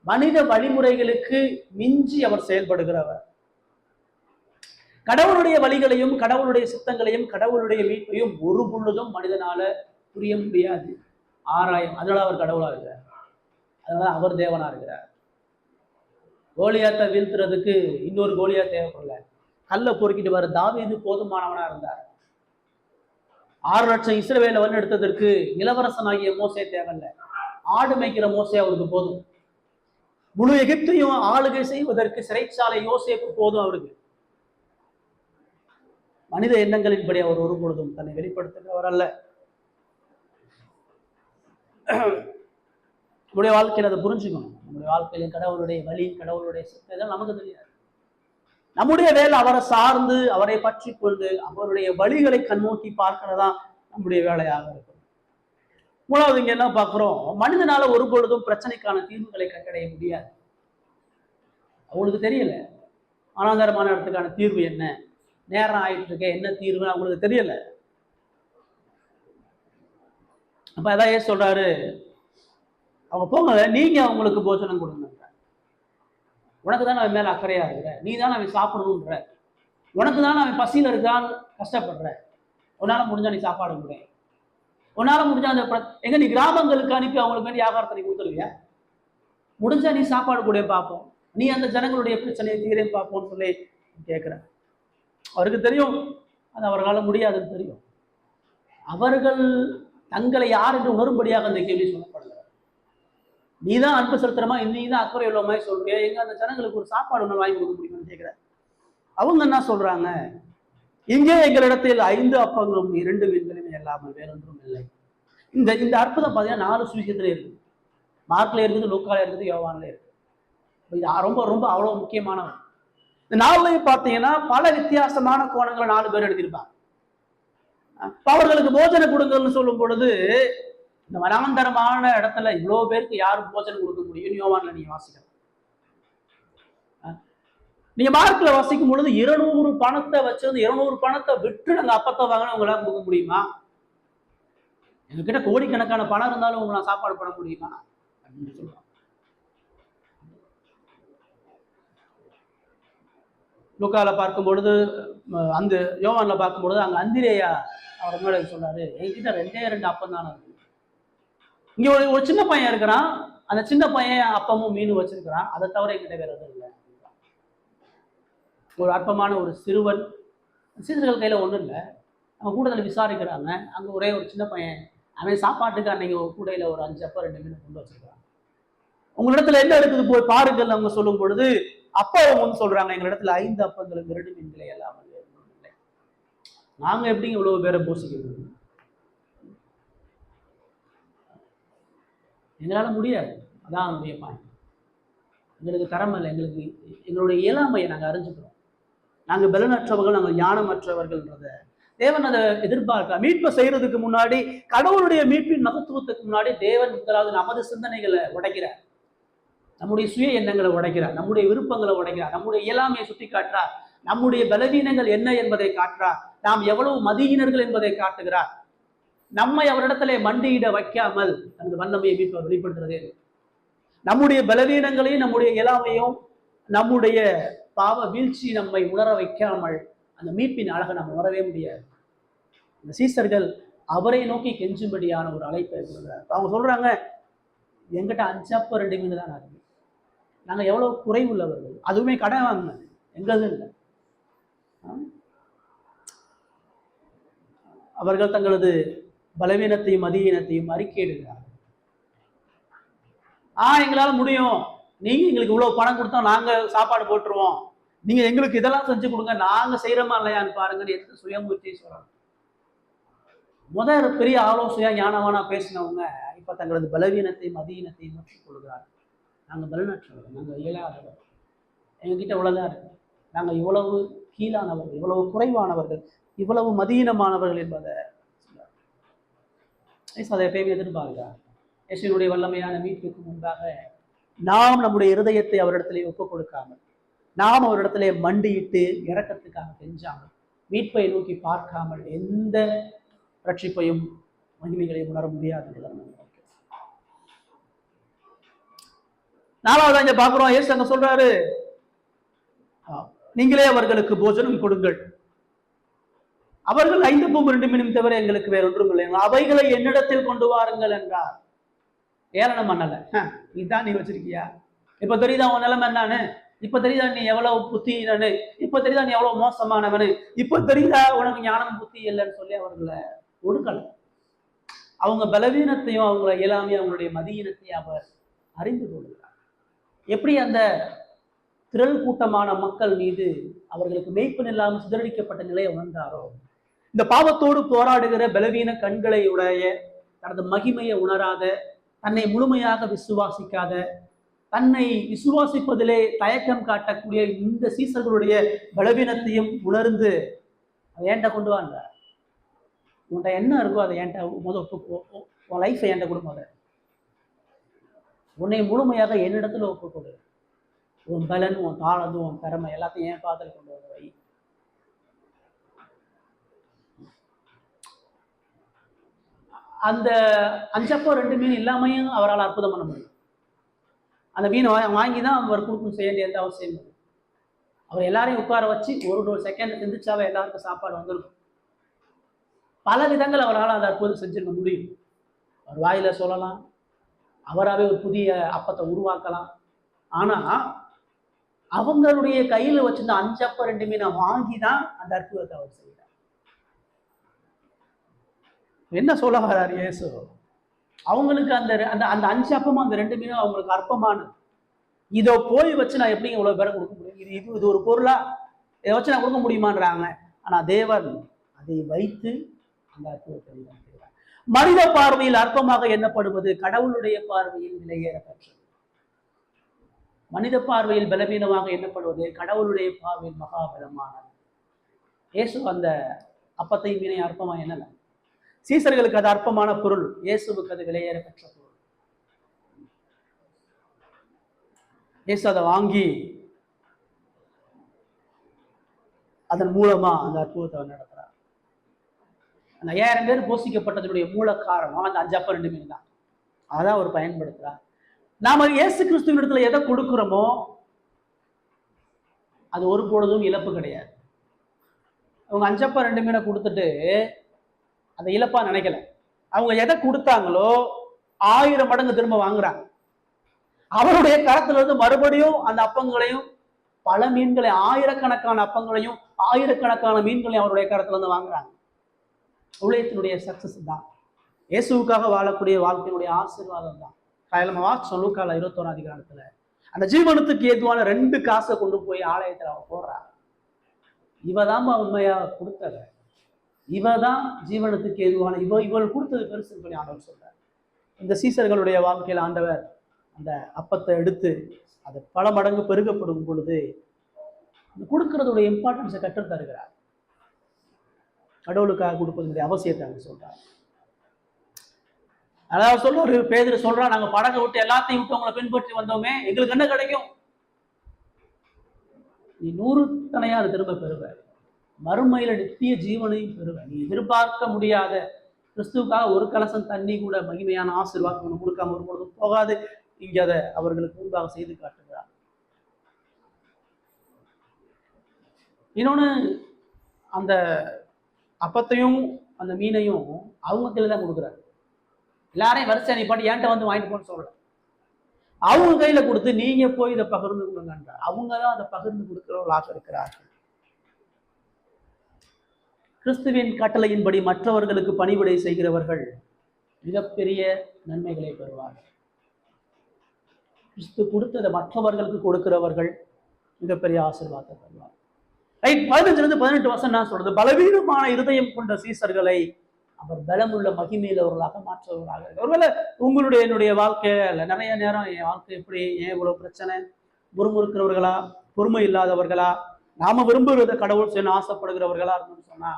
மனித வழிமுறைகளுக்கு மிஞ்சி அவர் செயல்படுகிறவர். கடவுளுடைய வழிகளையும் கடவுளுடைய சித்தங்களையும் கடவுளுடைய மீட்பையும் ஒரு பொழுதும் மனிதனால புரிய முடியாது. ஆராயும். அதனால அவர் கடவுளா இருக்கிறார், அதனால அவர் தேவனா இருக்கிறார். கோலியாத்தை வீழ்த்துறதுக்கு இன்னொரு கோலியா தேவைப்படல. கல்லை பொறுக்கிட்டு வர தாவீது போதுமானவனா இருந்தார். 6 லட்சம் இஸ்ரவேலை எடுத்ததற்கு இளவரசனாகிய மோசே தேவையில்லை. ஆடு மேய்க்கிற மோசே அவருக்கு போதும். முழு எகிப்தையும் ஆளுகை செய்வதற்கு சிறைச்சாலை யோசேப்பு போதும் அவருக்கு. மனித எண்ணங்களின்படி அவர் ஒரு பொழுதும் தன்னை வெளிப்படுத்துகிறவர் அல்ல. நம்முடைய வாழ்க்கையில் அதை புரிஞ்சுக்கணும். நம்முடைய வாழ்க்கையில கடவுளுடைய வழி, கடவுளுடைய சக்தி நமக்கு தெரியாது. நம்முடைய வேலை அவரை சார்ந்து, அவரை பற்றி கொண்டு அவருடைய வழிகளை கண்ணோக்கி பார்க்கிறதா நம்முடைய வேலையாக இருக்கும். மூணாவது இங்க என்ன பார்க்கிறோம், மனிதனால ஒரு பொழுதும் பிரச்சனைக்கான தீர்வுகளை கண்டடைய முடியாது. அவங்களுக்கு தெரியல அனாதாரமான இடத்துக்கான தீர்வு என்ன, நேரம் ஆயிட்டு இருக்க என்ன தீர்வு அவங்களுக்கு தெரியல. அப்ப அதான் சொல்றாரு, அவங்க போங்க, நீங்க அவங்களுக்கு போஜனம் கொடுங்க. உனக்கு தானே அவன் மேல அக்கறையா இருக்கிற, நீ தானே அவன் சாப்பிடணுன்ற, உனக்கு தானே அவன் பசியில இருக்கான்னு கஷ்டப்படுற, உன்னால முடிஞ்சா நீ சாப்பாடு கொடுங்க. உன்னால முடிஞ்சா அந்த எங்க நீ கிராமங்களுக்கு அனுப்பி அவங்களுக்கு வேண்டிய வியாபாரத்தை நீ கொடுத்துருவியா? முடிஞ்சா நீ சாப்பாடு கூட பார்ப்போம், நீ அந்த ஜனங்களுடைய பிரச்சனையை தீரையும் பார்ப்போம்னு சொல்லி கேட்கிற. அவருக்கு தெரியும் அது அவர்களால் முடியாதுன்னு தெரியும். அவர்கள் தங்களை யார் என்று உணரும்படியாக அந்த கேள்வி சொல்லப்படுகிறார். நீ தான் அன்பு செலுத்துறமா, நீ தான் அக்கறை உள்ள மாதிரி சொல்றியா, எங்க அந்த ஜனங்களுக்கு ஒரு சாப்பாடு ஒன்று வாங்கி கொடுக்க முடியும்னு கேட்கிற. அவங்க என்ன சொல்றாங்க, இங்கே எங்களிடத்தில் 5 அப்பங்களும் 2 மீன்களுமே இல்லாமல் வேறொன்றும் இல்லை. இந்த இந்த அற்புதம் பார்த்தீங்கன்னா 4 சுவிசேஷத்துல இருக்கு. மார்க்ல இருக்குது, லூக்கால இருக்குது, யோவான்ல இருக்கு. இது ரொம்ப ரொம்ப அவ்வளவு முக்கியமானவன். இந்த 4லையும் பார்த்தீங்கன்னா பல வித்தியாசமான கோணங்களை 4 பேர் எழுதியிருப்பாங்க. அவர்களுக்கு போஜனை கொடுங்கள்னு சொல்லும் பொழுது, இந்த வனாந்தரமான இடத்துல இவ்வளவு பேருக்கு யாரும் போஜனை கொடுக்க முடியும்? யோவான்ல நீங்க வாசிக்கலாம். நீங்க மார்க்ல வாசிக்கும் பொழுது 200 பணத்தை வச்சிருந்து 200 பணத்தை விட்டு நாங்க அப்பத்தை வாங்கினா உங்களால கொடுக்க முடியுமா? எங்ககிட்ட கோடிக்கணக்கான பணம் இருந்தாலும் உங்களை சாப்பாடு பண்ண முடியுமா அப்படின்னு சொல்லுவாங்க. லூக்கால பார்க்கும் பொழுது, அந்த யோவான்ல பார்க்கும் பொழுது அங்க அந்திரேயா அவர் மேல சொன்னாரு, என்கிட்ட 2 அப்பம் தானே இருக்கு. இங்க ஒரு சின்ன பையன் இருக்கிறான், அந்த சின்ன பையன் அப்பமும் மீன் வச்சிருக்கிறான், அதை தவிர என்கிட்ட வேற எதுவும் இல்லை. ஒரு அற்பமான ஒரு சிறுவன், சீசர்கள் கையில ஒன்றும் இல்லை. அவங்க கூட்டத்தில் விசாரிக்கிறாங்க, அங்கே ஒரே ஒரு சின்ன பையன், அவன் சாப்பாட்டுக்கு அன்னைக்கு கூடையில் ஒரு 5 அப்பம் 2 மீன் கொண்டு வச்சிருக்கான். உங்களிடத்துல என்ன இருக்குது போய் பாருங்கள் அவங்க சொல்லும் பொழுது, அப்பா அவங்க வந்து சொல்றாங்க, எங்களிடத்துல 5 அப்பங்களும் 2 மீன்களை எல்லாம் இல்லை. நாங்க எப்படிங்க இவ்வளவு பேரை போஷிக்கிறது? எங்களால முடியாது. அதான் நம்முடைய பாயிண்ட். எங்களுக்கு தரமில்லை, எங்களுக்கு எங்களுடைய இயலாமையை நாங்கள் அறிஞ்சுக்கிறோம். நாங்கள் பலனற்றவர்கள், நாங்கள் ஞானமற்றவர்கள்ன்றத தேவன் அதை எதிர்பார்க்க. மீட்பை செய்யறதுக்கு முன்னாடி, கடவுளுடைய மீட்பின் மகத்துவத்துக்கு முன்னாடி தேவன் முதலாவது நமது சிந்தனைகளை உடைக்கிறார், நம்முடைய சுய எண்ணங்களை உடைக்கிறார், நம்முடைய விருப்பங்களை உடைக்கிறார், நம்முடைய இயலாமையை சுட்டி காட்டுறார், நம்முடைய பலவீனங்கள் என்ன என்பதை காட்டுறார், நாம் எவ்வளவு மதியினர்கள் என்பதை காட்டுகிறார். நம்மை அவரிடத்திலே மண்டியிட வைக்காமல் அந்த வல்லமையை மீட்பை வெளிப்படுத்துறதே. நம்முடைய பலவீனங்களையும் நம்முடைய இயலாமையும் நம்முடைய பாவ வீழ்ச்சி நம்மை உணர வைக்காமல் அந்த மீட்பின் அழகை நம்ம உணரவே முடியாது. இந்த சீசர்கள் அவரை நோக்கி கெஞ்சும்படியான ஒரு அழைப்பை கொடுக்குறாரு. அவங்க சொல்றாங்க, எங்கிட்ட 5 அப்பம் 2 மீன் தான் இருக்கு, நாங்க எவ்வளவு குறைவுள்ளவர்கள், அதுவுமே கடன் வாங்க எங்கதும் இல்லை. அவர்கள் தங்களது பலவீனத்தையும் மதியீனத்தையும் அறிக்கையிடுகிறார். எங்களால முடியும், நீங்க எங்களுக்கு இவ்வளவு பணம் கொடுத்தா நாங்க சாப்பாடு போட்டுருவோம், நீங்க எங்களுக்கு இதெல்லாம் செஞ்சு கொடுங்க, நாங்க செய்யறோமா இல்லையான்னு பாருங்கன்னு சுயமுயற்சி சொல்றாங்க. முதல் பெரிய ஆலோசனையா ஞானவானா பேசினவங்க இப்ப தங்களது பலவீனத்தையும் மதியீனத்தையும் மாற்றிக் கொள்கிறார்கள். நாங்க பலனற்றவர்கள், நாங்க இயலாதவர்கள், எங்ககிட்ட இவ்வளவுதான் இருக்கு, நாங்க இவ்வளவு கீழானவர்கள், இவ்வளவு குறைவானவர்கள், இவ்வளவு மதியீனமானவர்கள் என்பதை அதை எப்பயுமே எதிர்பார்க்கிறார். இயேசுவினுடைய வல்லமையான மீட்புக்கு முன்பாக நாம் நம்முடைய இருதயத்தை அவரிடத்திலே ஒப்புக் கொடுக்காமல், நாம் அவரிடத்திலே மண்டியிட்டு இரக்கத்துக்காக கெஞ்சாமல், மீட்பை நோக்கி பார்க்காமல் எந்த ரட்சிப்பையும் மகிமைகளையும் உணர முடியாது. 4வது இங்க பார்க்கிறோம், இயேசு அங்க சொல்றாரு, நீங்களே அவர்களுக்கு போஜனம் கொடுங்கள். அவர்கள் 5 அப்பமும் 2 மீனும் தவிர எங்களுக்கு வேற ஒன்றும் இல்லை, அவைகளை என்னிடத்தில் கொண்டு வாருங்கள் என்றார். ஏளனம் பண்ணல. இதுதான் நீ வச்சிருக்கியா? இப்ப தெரியுதா உன் நிலைமை என்னன்னு? இப்ப தெரியுதா நீ எவ்வளவு புத்தினு? இப்ப தெரியுதா நீ எவ்வளவு மோசமானவனு? இப்ப தெரியுதா உனக்கு ஞானம் புத்தி இல்லைன்னு சொல்லி அவர்களை ஒடுக்கல. அவங்க பலவீனத்தையும் அவங்கள இயலாமையும் அவங்களுடைய மதியினத்தையும் அவர் அறிந்து கொள்கிறார். எப்படி அந்த திரள் கூட்டமான மக்கள் மீது அவர்களுக்கு மெய்ப்பன் இல்லாமல் சிதறடிக்கப்பட்ட நிலையை உணர்ந்தாரோ, இந்த பாவத்தோடு போராடுகிற பலவீன கண்களை உடைய, தனது மகிமையை உணராத, தன்னை முழுமையாக விசுவாசிக்காத, தன்னை விசுவாசிப்பதிலே தயக்கம் காட்டக்கூடிய இந்த சீசர்களுடைய பலவீனத்தையும் உணர்ந்து ஏன்ட்ட கொண்டு வாங்க, உன்கிட்ட என்ன இருக்கோ அதை ஏன்ட்ட உன் லைஃபை ஏன்ட்ட கொடுப்பாங்க, உன்னை முழுமையாக என்னிடத்துல ஒப்புக்கொடு, உன் பலன், உன் தாளந்து, உன் திறமை எல்லாத்தையும் ஏன் பாதல் கொண்டு வர வை. அந்த 5 அப்பம் 2 மீன் இல்லாமையும் அவரால் அற்புதம் பண்ண முடியும். அந்த மீனை வாங்கி தான் அவர் கொடுக்கும் செய்ய வேண்டிய எந்த அவசியம் இல்லை. அவர் எல்லாரையும் உட்கார வச்சு ஒரு செகண்ட் சிந்திச்சாவே எல்லாருக்கும் சாப்பாடு வந்திருக்கும். பல விதங்கள் அவரால் அந்த அற்புதம் செஞ்சிருக்க முடியும். அவர் வாயில சொல்லலாம், அவராகவே ஒரு புதிய அப்பத்தை உருவாக்கலாம். ஆனா அவங்களுடைய கையில வச்சிருந்த 5 அப்பம் 2 மீனை வாங்கி தான் அந்த அற்புதத்தை அவர் செய்கிறார். என்ன சொல்ல வர்றாரு இயேசு? அவங்களுக்கு அந்த அந்த 5 அப்பமும் அந்த 2 மீனும் அவங்களுக்கு அற்பமானது. இதோ போய் வச்சு நான் எப்படி இவ்வளவு பேரை கொடுக்க முடியும்? இது ஒரு பொருளா? இதை வச்சு நான் கொடுக்க முடியுமான்றாங்க. ஆனா தேவன் அதை வைத்து அந்த அற்புதத்தை செய்கிறார். மனித பார்வையில் அற்பமாக எண்ணப்படுவது கடவுளுடைய பார்வையில் விலையேறப்பட்டது. மனித பார்வையில் பலவீனமாக எண்ணப்படுவது கடவுளுடைய பார்வையில் மகாபலமானது. இயேசு அந்த அப்பத்தை மீனை அற்பமாக எண்ணல. சீசர்களுக்கு அது அற்பமான பொருள், இயேசுவுக்கு அது விலையேற பெற்ற பொருள். இயேசு அதை வாங்கி அதன் மூலமா அந்த அற்புதத்தை நடத்துறார். அந்த 5000 பேர் போஷிக்கப்பட்டதனுடைய மூல காரணம் அந்த 5 அப்பம் 2 மீன் தான். அதான் அவர் பயன்படுத்துறார். நாம இயேசு கிறிஸ்துவின் இடத்துல எதை கொடுக்கிறோமோ அது ஒரு பொழுதும் இழப்பு கிடையாது. அவங்க 5 அப்பம் 2 மீனை கொடுத்துட்டு அதை இழப்பா நினைக்கல. அவங்க எதை கொடுத்தாங்களோ 1000 மடங்கு திரும்ப வாங்குறாங்க. அவருடைய கரத்துல இருந்து மறுபடியும் அந்த அப்பங்களையும் பல மீன்களை, ஆயிரக்கணக்கான அப்பங்களையும் ஆயிரக்கணக்கான மீன்களையும் அவருடைய கரத்துல இருந்து வாங்குறாங்க. ஊழியத்தினுடைய சக்சஸ் தான், இயேசுவுக்காக வாழக்கூடிய வாழ்க்கையினுடைய ஆசீர்வாதம் தான். நம்ம வாசம் லூக்கால 21ஆம் அதிகாரத்துல அந்த ஜீவனத்துக்கு ஏதுவான 2 காசை கொண்டு போய் ஆலயத்துல அவன் போடுறான். இவதான் உண்மையா கொடுத்தவ, இவதான் ஜீவனத்துக்கு ஏதுவான, இவள் கொடுத்தது பெருசுன்னு சொல்லி ஆண்டவர் சொல்றார். இந்த சீசர்களுடைய வாழ்க்கையில் ஆண்டவர் அந்த அப்பத்தை எடுத்து அதை பல மடங்கு பெருகப்படும் பொழுது அந்த கொடுக்கறதுடைய இம்பார்ட்டன்ஸை கற்றுத் தருகிறார். கடவுளுக்காக கொடுப்பதனுடைய அவசியத்தை அங்க சொல்றார். அதாவது சொல்றாரு, பேதுரு சொல்றான், நாங்க படகை விட்டு எல்லாத்தையும் விட்டு உங்களை பின்பற்றி வந்தோமே, எங்களுக்கு என்ன கிடைக்கும்? நீ 100 தனையா அது திரும்ப பெறுவ, மறுமையில நித்திய ஜீவனையும் பெறுவ. நீ எதிர்பார்க்க முடியாத கிறிஸ்துவுக்காக ஒரு கலசம் தண்ணி கூட மகிமையான ஆசீர்வாதம் கொடுக்காம ஒரு பொழுதும் போகாது. இங்க அதை அவர்களுக்கு முன்பாக செய்து காட்டுகிறார். இன்னொன்னு, அந்த அப்பத்தையும் அந்த மீனையும் அவங்க கையில தான் கொடுக்குறாரு. எல்லாரையும் வரிசை நீ பாட்டு ஏன்ட்ட வந்து வாங்கிட்டு போன்னு சொல்ற, அவங்க கையில கொடுத்து நீங்க போய் இதை பகிர்ந்து கொடுங்கன்றார். அவங்க தான் அதை பகிர்ந்து கொடுக்கிறவர்களாக இருக்கிறார்கள். கிறிஸ்துவின் கட்டளையின்படி மற்றவர்களுக்கு பணிவிடை செய்கிறவர்கள் மிகப்பெரிய நன்மைகளை பெறுவார்கள். கிறிஸ்து கொடுத்ததை மற்றவர்களுக்கு கொடுக்கிறவர்கள் மிகப்பெரிய ஆசீர்வாதத்தை பெறுவார்கள். 15 18 வசனம் நான் சொல்றது, பலவீனமான இருதயம் கொண்ட சீசர்களை அவர் பலமுள்ள மகிமையிலவர்களாக மாற்றுவர்களாக. ஒருவேளை உங்களுடைய என்னுடைய வாழ்க்கையில நிறைய நேரம் என் வாழ்க்கை எப்படி, ஏன் இவ்வளவு பிரச்சனை, முறுமுறுக்கிறவர்களா, பொறுமை இல்லாதவர்களா, நாம விரும்புகிறத கடவுள் செய்ய ஆசைப்படுகிறவர்களா இருக்கணும்னு சொன்னா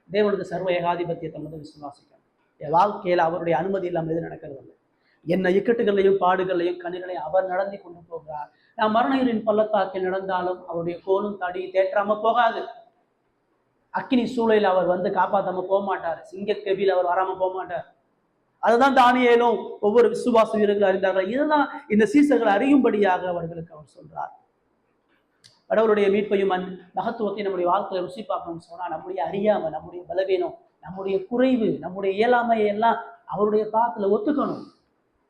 தேவனுடைய சர்வ ஏகாதிபத்தியத்தை வந்து விசுவாசிக்கணும். என் வாழ்க்கையில அவருடைய அனுமதி இல்லாமல் எது நடக்கிறது இல்லை. என்ன இக்கட்டுகளையும் பாடுகளையும் கனிகளையும் அவர் நடத்தி கொண்டு போகிறார். நான் மரண பள்ளத்தாக்கில் நடந்தாலும் அவருடைய கோலும் தடி தேற்றாம போகாது. அக்கினி சூளையில் அவர் வந்து காப்பாற்றாம போக மாட்டார். சிங்கக்கவியில் அவர் வராம போக மாட்டார். அதுதான் தானியேலும் ஒவ்வொரு விசுவாச வீரர்கள் அறிந்தார்கள். இதுதான் இந்த சீசர்கள் அறியும்படியாக அவர்களுக்கு அவர் சொல்றார். கடவுளுடைய மீட்பையும் மகத்துவத்தை நம்முடைய வாழ்க்கையை ருசி பார்க்கணும்னு சொன்னால் நம்முடைய அறியாமை, நம்முடைய பலவீனம், நம்முடைய குறைவு, நம்முடைய இயலாமையை எல்லாம் அவருடைய பாதத்தில் ஒத்துக்கணும்.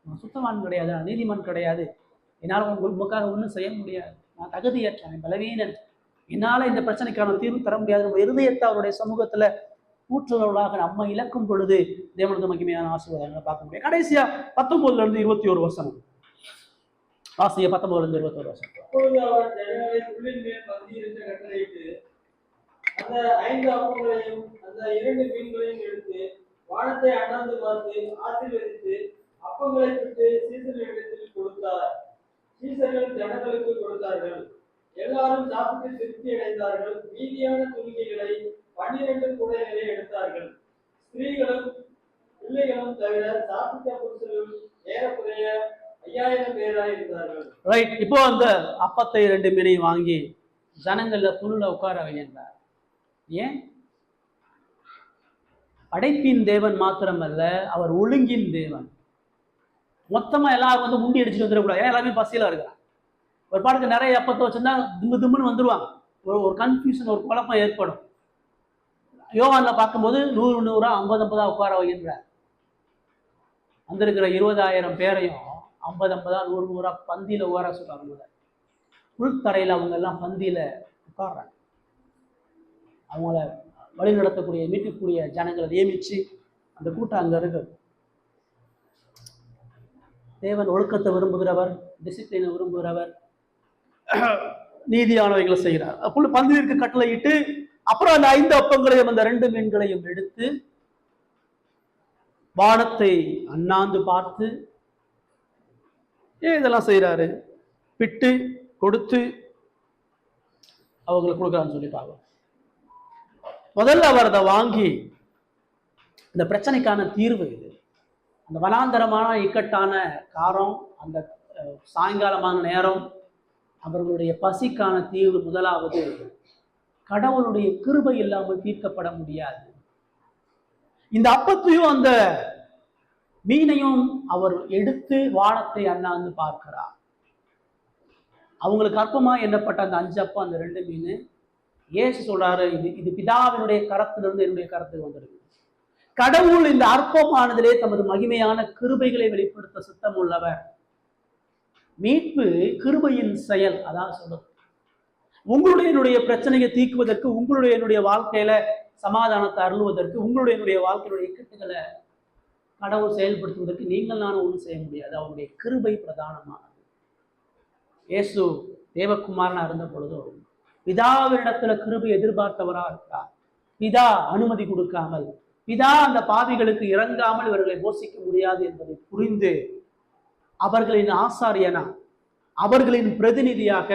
நான் சுத்தமான் கிடையாது, நீதிமான் கிடையாது, என்னால் உங்களுக்காக ஒன்றும் செய்ய முடியாது, நான் தகுதியற்றேன், பலவீனன், என்னால் இந்த பிரச்சனைக்கான தீர்வு தர முடியாது. நம்ம இருதயத்தை அவருடைய சமூகத்தில் ஊற்றுறவர்களாக நம்ம இழக்கும் பொழுது தேவனது மகிமையான ஆசீர்வாதங்களை பார்க்க முடியும். கடைசியா 19 to 21 வசனம் வாசிய. 19 to 21 வசனம். அப்பொழுது அவர் ஜனங்களை புல்லின் மேல் பந்தியிருக்க கட்டளையிட்டு அந்த 5 அப்பங்களையும் அந்த 2 மீன்களையும் எடுத்து வானத்தை அண்ணாந்து பார்த்து ஆசீர்வதித்து அப்பங்களை விட்டு சீசர்களிடத்தில் கொடுத்தார். சீசர்கள் ஜனங்களுக்கு கொடுத்தார்கள். எல்லாரும் சாப்பிட்டு திருப்தி அடைந்தார்கள். மீதியான துணிக்கைகளை 12 கூடைகளை எடுத்தார்கள். ஸ்திரீகளும் பிள்ளைகளும் தவிர சாப்பிட்ட புருஷர்கள் ஏறக்குறைய 5000 பேராய் இருந்தார்கள். ரைட். இப்போ அந்த அப்பத்தை 2 மீனையும் வாங்கி ஜனங்கள்ல புல்ல உட்கார வைக்கின்றார். ஏன்? படைப்பின் தேவன் மாத்திரமல்ல, அவர் ஒழுங்கின் தேவன். மொத்தமா எல்லாரும் வந்து முண்டி அடிச்சுட்டு வந்துடக்கூடாது. ஏன் எல்லாருமே பசியில இருக்கிறாங்க. ஒரு பாட்டுக்கு நிறைய அப்பத்தை வச்சிருந்தா திம்முன்னு வந்துருவாங்க. ஒரு கன்ஃபியூஷன், ஒரு குழப்பம் ஏற்படும். யோவான்ல பார்க்கும்போது 100 100 50 50 உட்கார வைக்கின்றார். வந்திருக்கிற 20,000 பேரையும் 50 50 100 100 பந்தியில உட்கார சொல்றாங்க. உள்தரையில் அவங்க எல்லாம் பந்தியில உட்கார்றாங்க. அவங்கள வழி நடத்தக்கூடிய, மீட்கக்கூடிய ஜனங்களை நியமிச்சு அந்த கூட்டம் அங்க இருக்கு. தேவன் ஒழுக்கத்தை விரும்புகிறவர், டிசிப்ளினை விரும்புகிறவர், நீதியானவைகளை செய்கிறார். அப்போ பந்தியிற்கு கட்டளையிட்டு அப்புறம் அந்த 5 அப்பங்களையும் அந்த 2 மீன்களையும் எடுத்து வானத்தை அண்ணாந்து பார்த்து ஏன் இதெல்லாம் செய்யறாரு? பிட்டு கொடுத்து அவங்களுக்கு கொடுக்குறான்னு சொல்லிட்டாங்க. முதல்ல அவர் அதை வாங்கி இந்த பிரச்சனைக்கான தீர்வு இது. அந்த வனாந்தரமான இக்கட்டான காரம், அந்த சாயங்காலமான நேரம், அவர்களுடைய பசிக்கான தீர்வு முதலாவது கடவுளுடைய கிருபை இல்லாமல் தீர்க்கப்பட முடியாது. இந்த அப்பத்தையும் அந்த மீனையும் அவர் எடுத்து வானத்தை அண்ணாந்து பார்க்கிறார். அவங்களுக்கு அற்பமா எண்ணப்பட்ட அந்த 5 அப்பம், அந்த 2 மீன், இயேசு சொல்றாரு, இது பிதாவினுடைய கரத்திலிருந்து என்னுடைய கரத்துக்கு வந்திருக்கு. கடவுள் இந்த அற்பமானதிலே தமது மகிமையான கிருபைகளை வெளிப்படுத்த சித்தம் உள்ளவர். மீட்பு கிருபையின் செயல். அதான் சொல்றது. உங்களுடைய பிரச்சனையை தீர்க்குவதற்கு, உங்களுடைய வாழ்க்கையில சமாதானத்தை அருள்வதற்கு, உங்களுடைய வாழ்க்கையுடைய இக்கட்டுகளை கடவுள் செயல்படுத்துவதற்கு நீங்கள் நானும் ஒன்றும் செய்ய முடியாது. அவருடைய கிருபை பிரதானமானது. இயேசு தேவகுமாரனா இருந்த பொழுதும் பிதாவினிடத்துல கிருபை எதிர்பார்த்தவரா இருக்கிறார். பிதா அனுமதி கொடுக்காமல், பிதா அந்த பாவிகளுக்கு இறங்காமல் இவர்களை போஷிக்க முடியாது என்பதை புரிந்து அவர்களின் ஆசாரியனா, அவர்களின் பிரதிநிதியாக,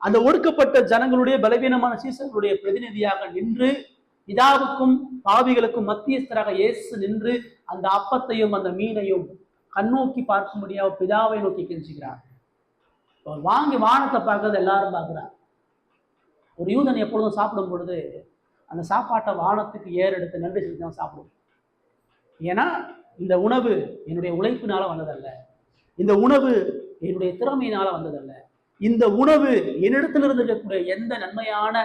அந்த ஒடுக்கப்பட்ட ஜனங்களுடைய பலவீனமான சீசர்களுடைய பிரதிநிதியாக நின்று பிதாவுக்கும் பாவிகளுக்கும் மத்தியஸ்தராக இயேசு நின்று அந்த அப்பத்தையும் அந்த மீனையும் கண்ணோக்கி பார்க்க முடியாத பிதாவை நோக்கி கெஞ்சுகிறார். வாங்கி வானத்தை பார்க்கறது எல்லாரும் பார்க்கிறார். ஒரு யூதன் எப்பொழுதும் சாப்பிடும் பொழுது அந்த சாப்பாட்டை வானத்துக்கு ஏறெடுத்து நன்றி செலுத்தி தான் சாப்பிடுவோம். ஏன்னா இந்த உணவு என்னுடைய உழைப்பினால வந்ததல்ல, இந்த உணவு என்னுடைய திறமையினால வந்ததல்ல, இந்த உணவு என்னிடத்திலிருந்து இருக்கக்கூடிய எந்த நன்மையான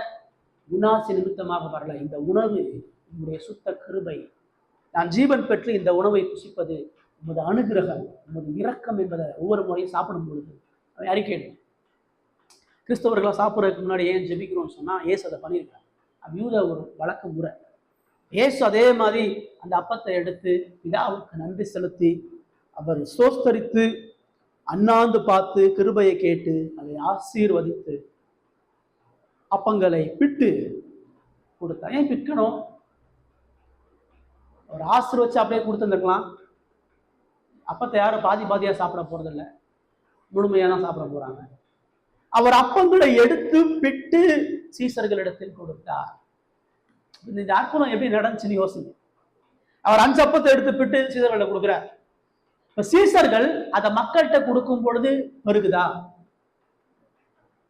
குணாசி நிமித்தமாக வரல. இந்த உணவு உங்களுடைய சுத்த கிருபை. நான் ஜீவன் பெற்று இந்த உணவை புசிப்பது உமது அனுகிரகம், உமது இரக்கம் என்பதை ஒவ்வொரு முறையும் சாப்பிடும் பொழுது அவன் அறிக்கையிடும். கிறிஸ்தவர்களாக சாப்பிட்றதுக்கு முன்னாடி ஏன் ஜெபிக்கிறோம்னு சொன்னால் இயேசு அதை பண்ணியிருக்காங்க. அது யூத ஒரு வழக்க முறை. இயேசு அதே மாதிரி அந்த அப்பத்தை எடுத்து பிதாவுக்கு நன்றி செலுத்தி அவர் சோஸ்தரித்து அண்ணாந்து பார்த்து கிருபையை கேட்டு அதை ஆசீர்வதித்து அப்பங்களை பிட்டு கொடுத்தா. ஏன் பிற்கணும்? ஒரு ஆசீர்வச்சு அப்படியே கொடுத்துருந்துருக்கலாம். அப்பத்தை யாரும் பாதியா சாப்பிட போறதில்ல, முழுமையாக தான் சாப்பிட போறாங்க. அவர் அப்பங்களை எடுத்து பிட்டு சீசர்களிடத்தில் கொடுத்தார். இந்த அற்புதம் எப்படி நடந்துச்சுன்னு யோசிங்க. அவர் 5 அப்பத்தை எடுத்து பிட்டு சீசர்களை கொடுக்கிறார். இப்ப சீசர்கள் அதை மக்கள்கிட்ட கொடுக்கும் பொழுது பெருகுதா?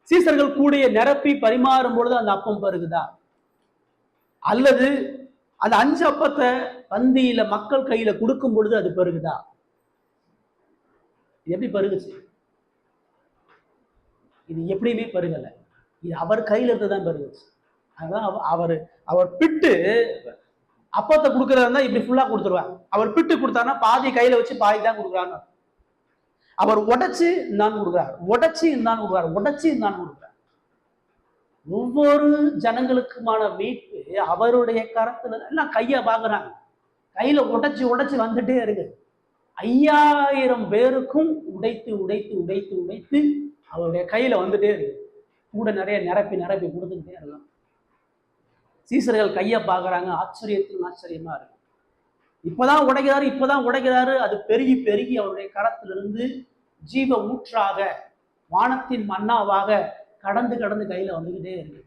சீசர்கள் கூடிய நிரப்பி பரிமாறும் பொழுது அந்த அப்பம் பெருகுதா? அல்லது அந்த 5 அப்பத்தை பந்தியில மக்கள் கையில கொடுக்கும் பொழுது அது பெருகுதா? இது எப்படி பெருகுச்சு? இது எப்படியுமே பெருகலை. இது அவர் கையில இருந்து தான் பெருகுச்சு. அதான் அவர் பிட்டு அப்பத்தை கொடுக்கறதா இப்படி ஃபுல்லா கொடுத்துருவார். அவர் பிட்டு கொடுத்தாருன்னா பாதி கையில வச்சு பாதி தான் கொடுக்குறாரு. அவர் உடைச்சு இந்தான் கொடுக்குறார், உடைச்சு இந்தான் கொடுக்குறார், உடைச்சு இந்தான் கொடுக்குறார். ஒவ்வொரு ஜனங்களுக்குமான மீட்பு அவருடைய கரத்துல எல்லாம் கையை பாக்குறாங்க. கையில உடைச்சு உடைச்சு வந்துட்டே இருக்கு. 5000 பேருக்கும் உடைத்து உடைத்து உடைத்து உடைத்து அவருடைய கையில வந்துட்டே இருக்கு. கூட நிறைய நிரப்பி நிரப்பி கொடுத்துக்கிட்டே இருக்கலாம். சீசர்கள் கையை பார்க்குறாங்க, ஆச்சரியத்தின் ஆச்சரியமா இருக்கு. இப்பதான் உடைக்கிறாரு. அது பெருகி பெருகி அவருடைய கரத்திலிருந்து ஜீவ ஊற்றாக வானத்தின் மன்னாவாக கடந்து கடந்து கையில வந்துகிட்டே இருக்கு.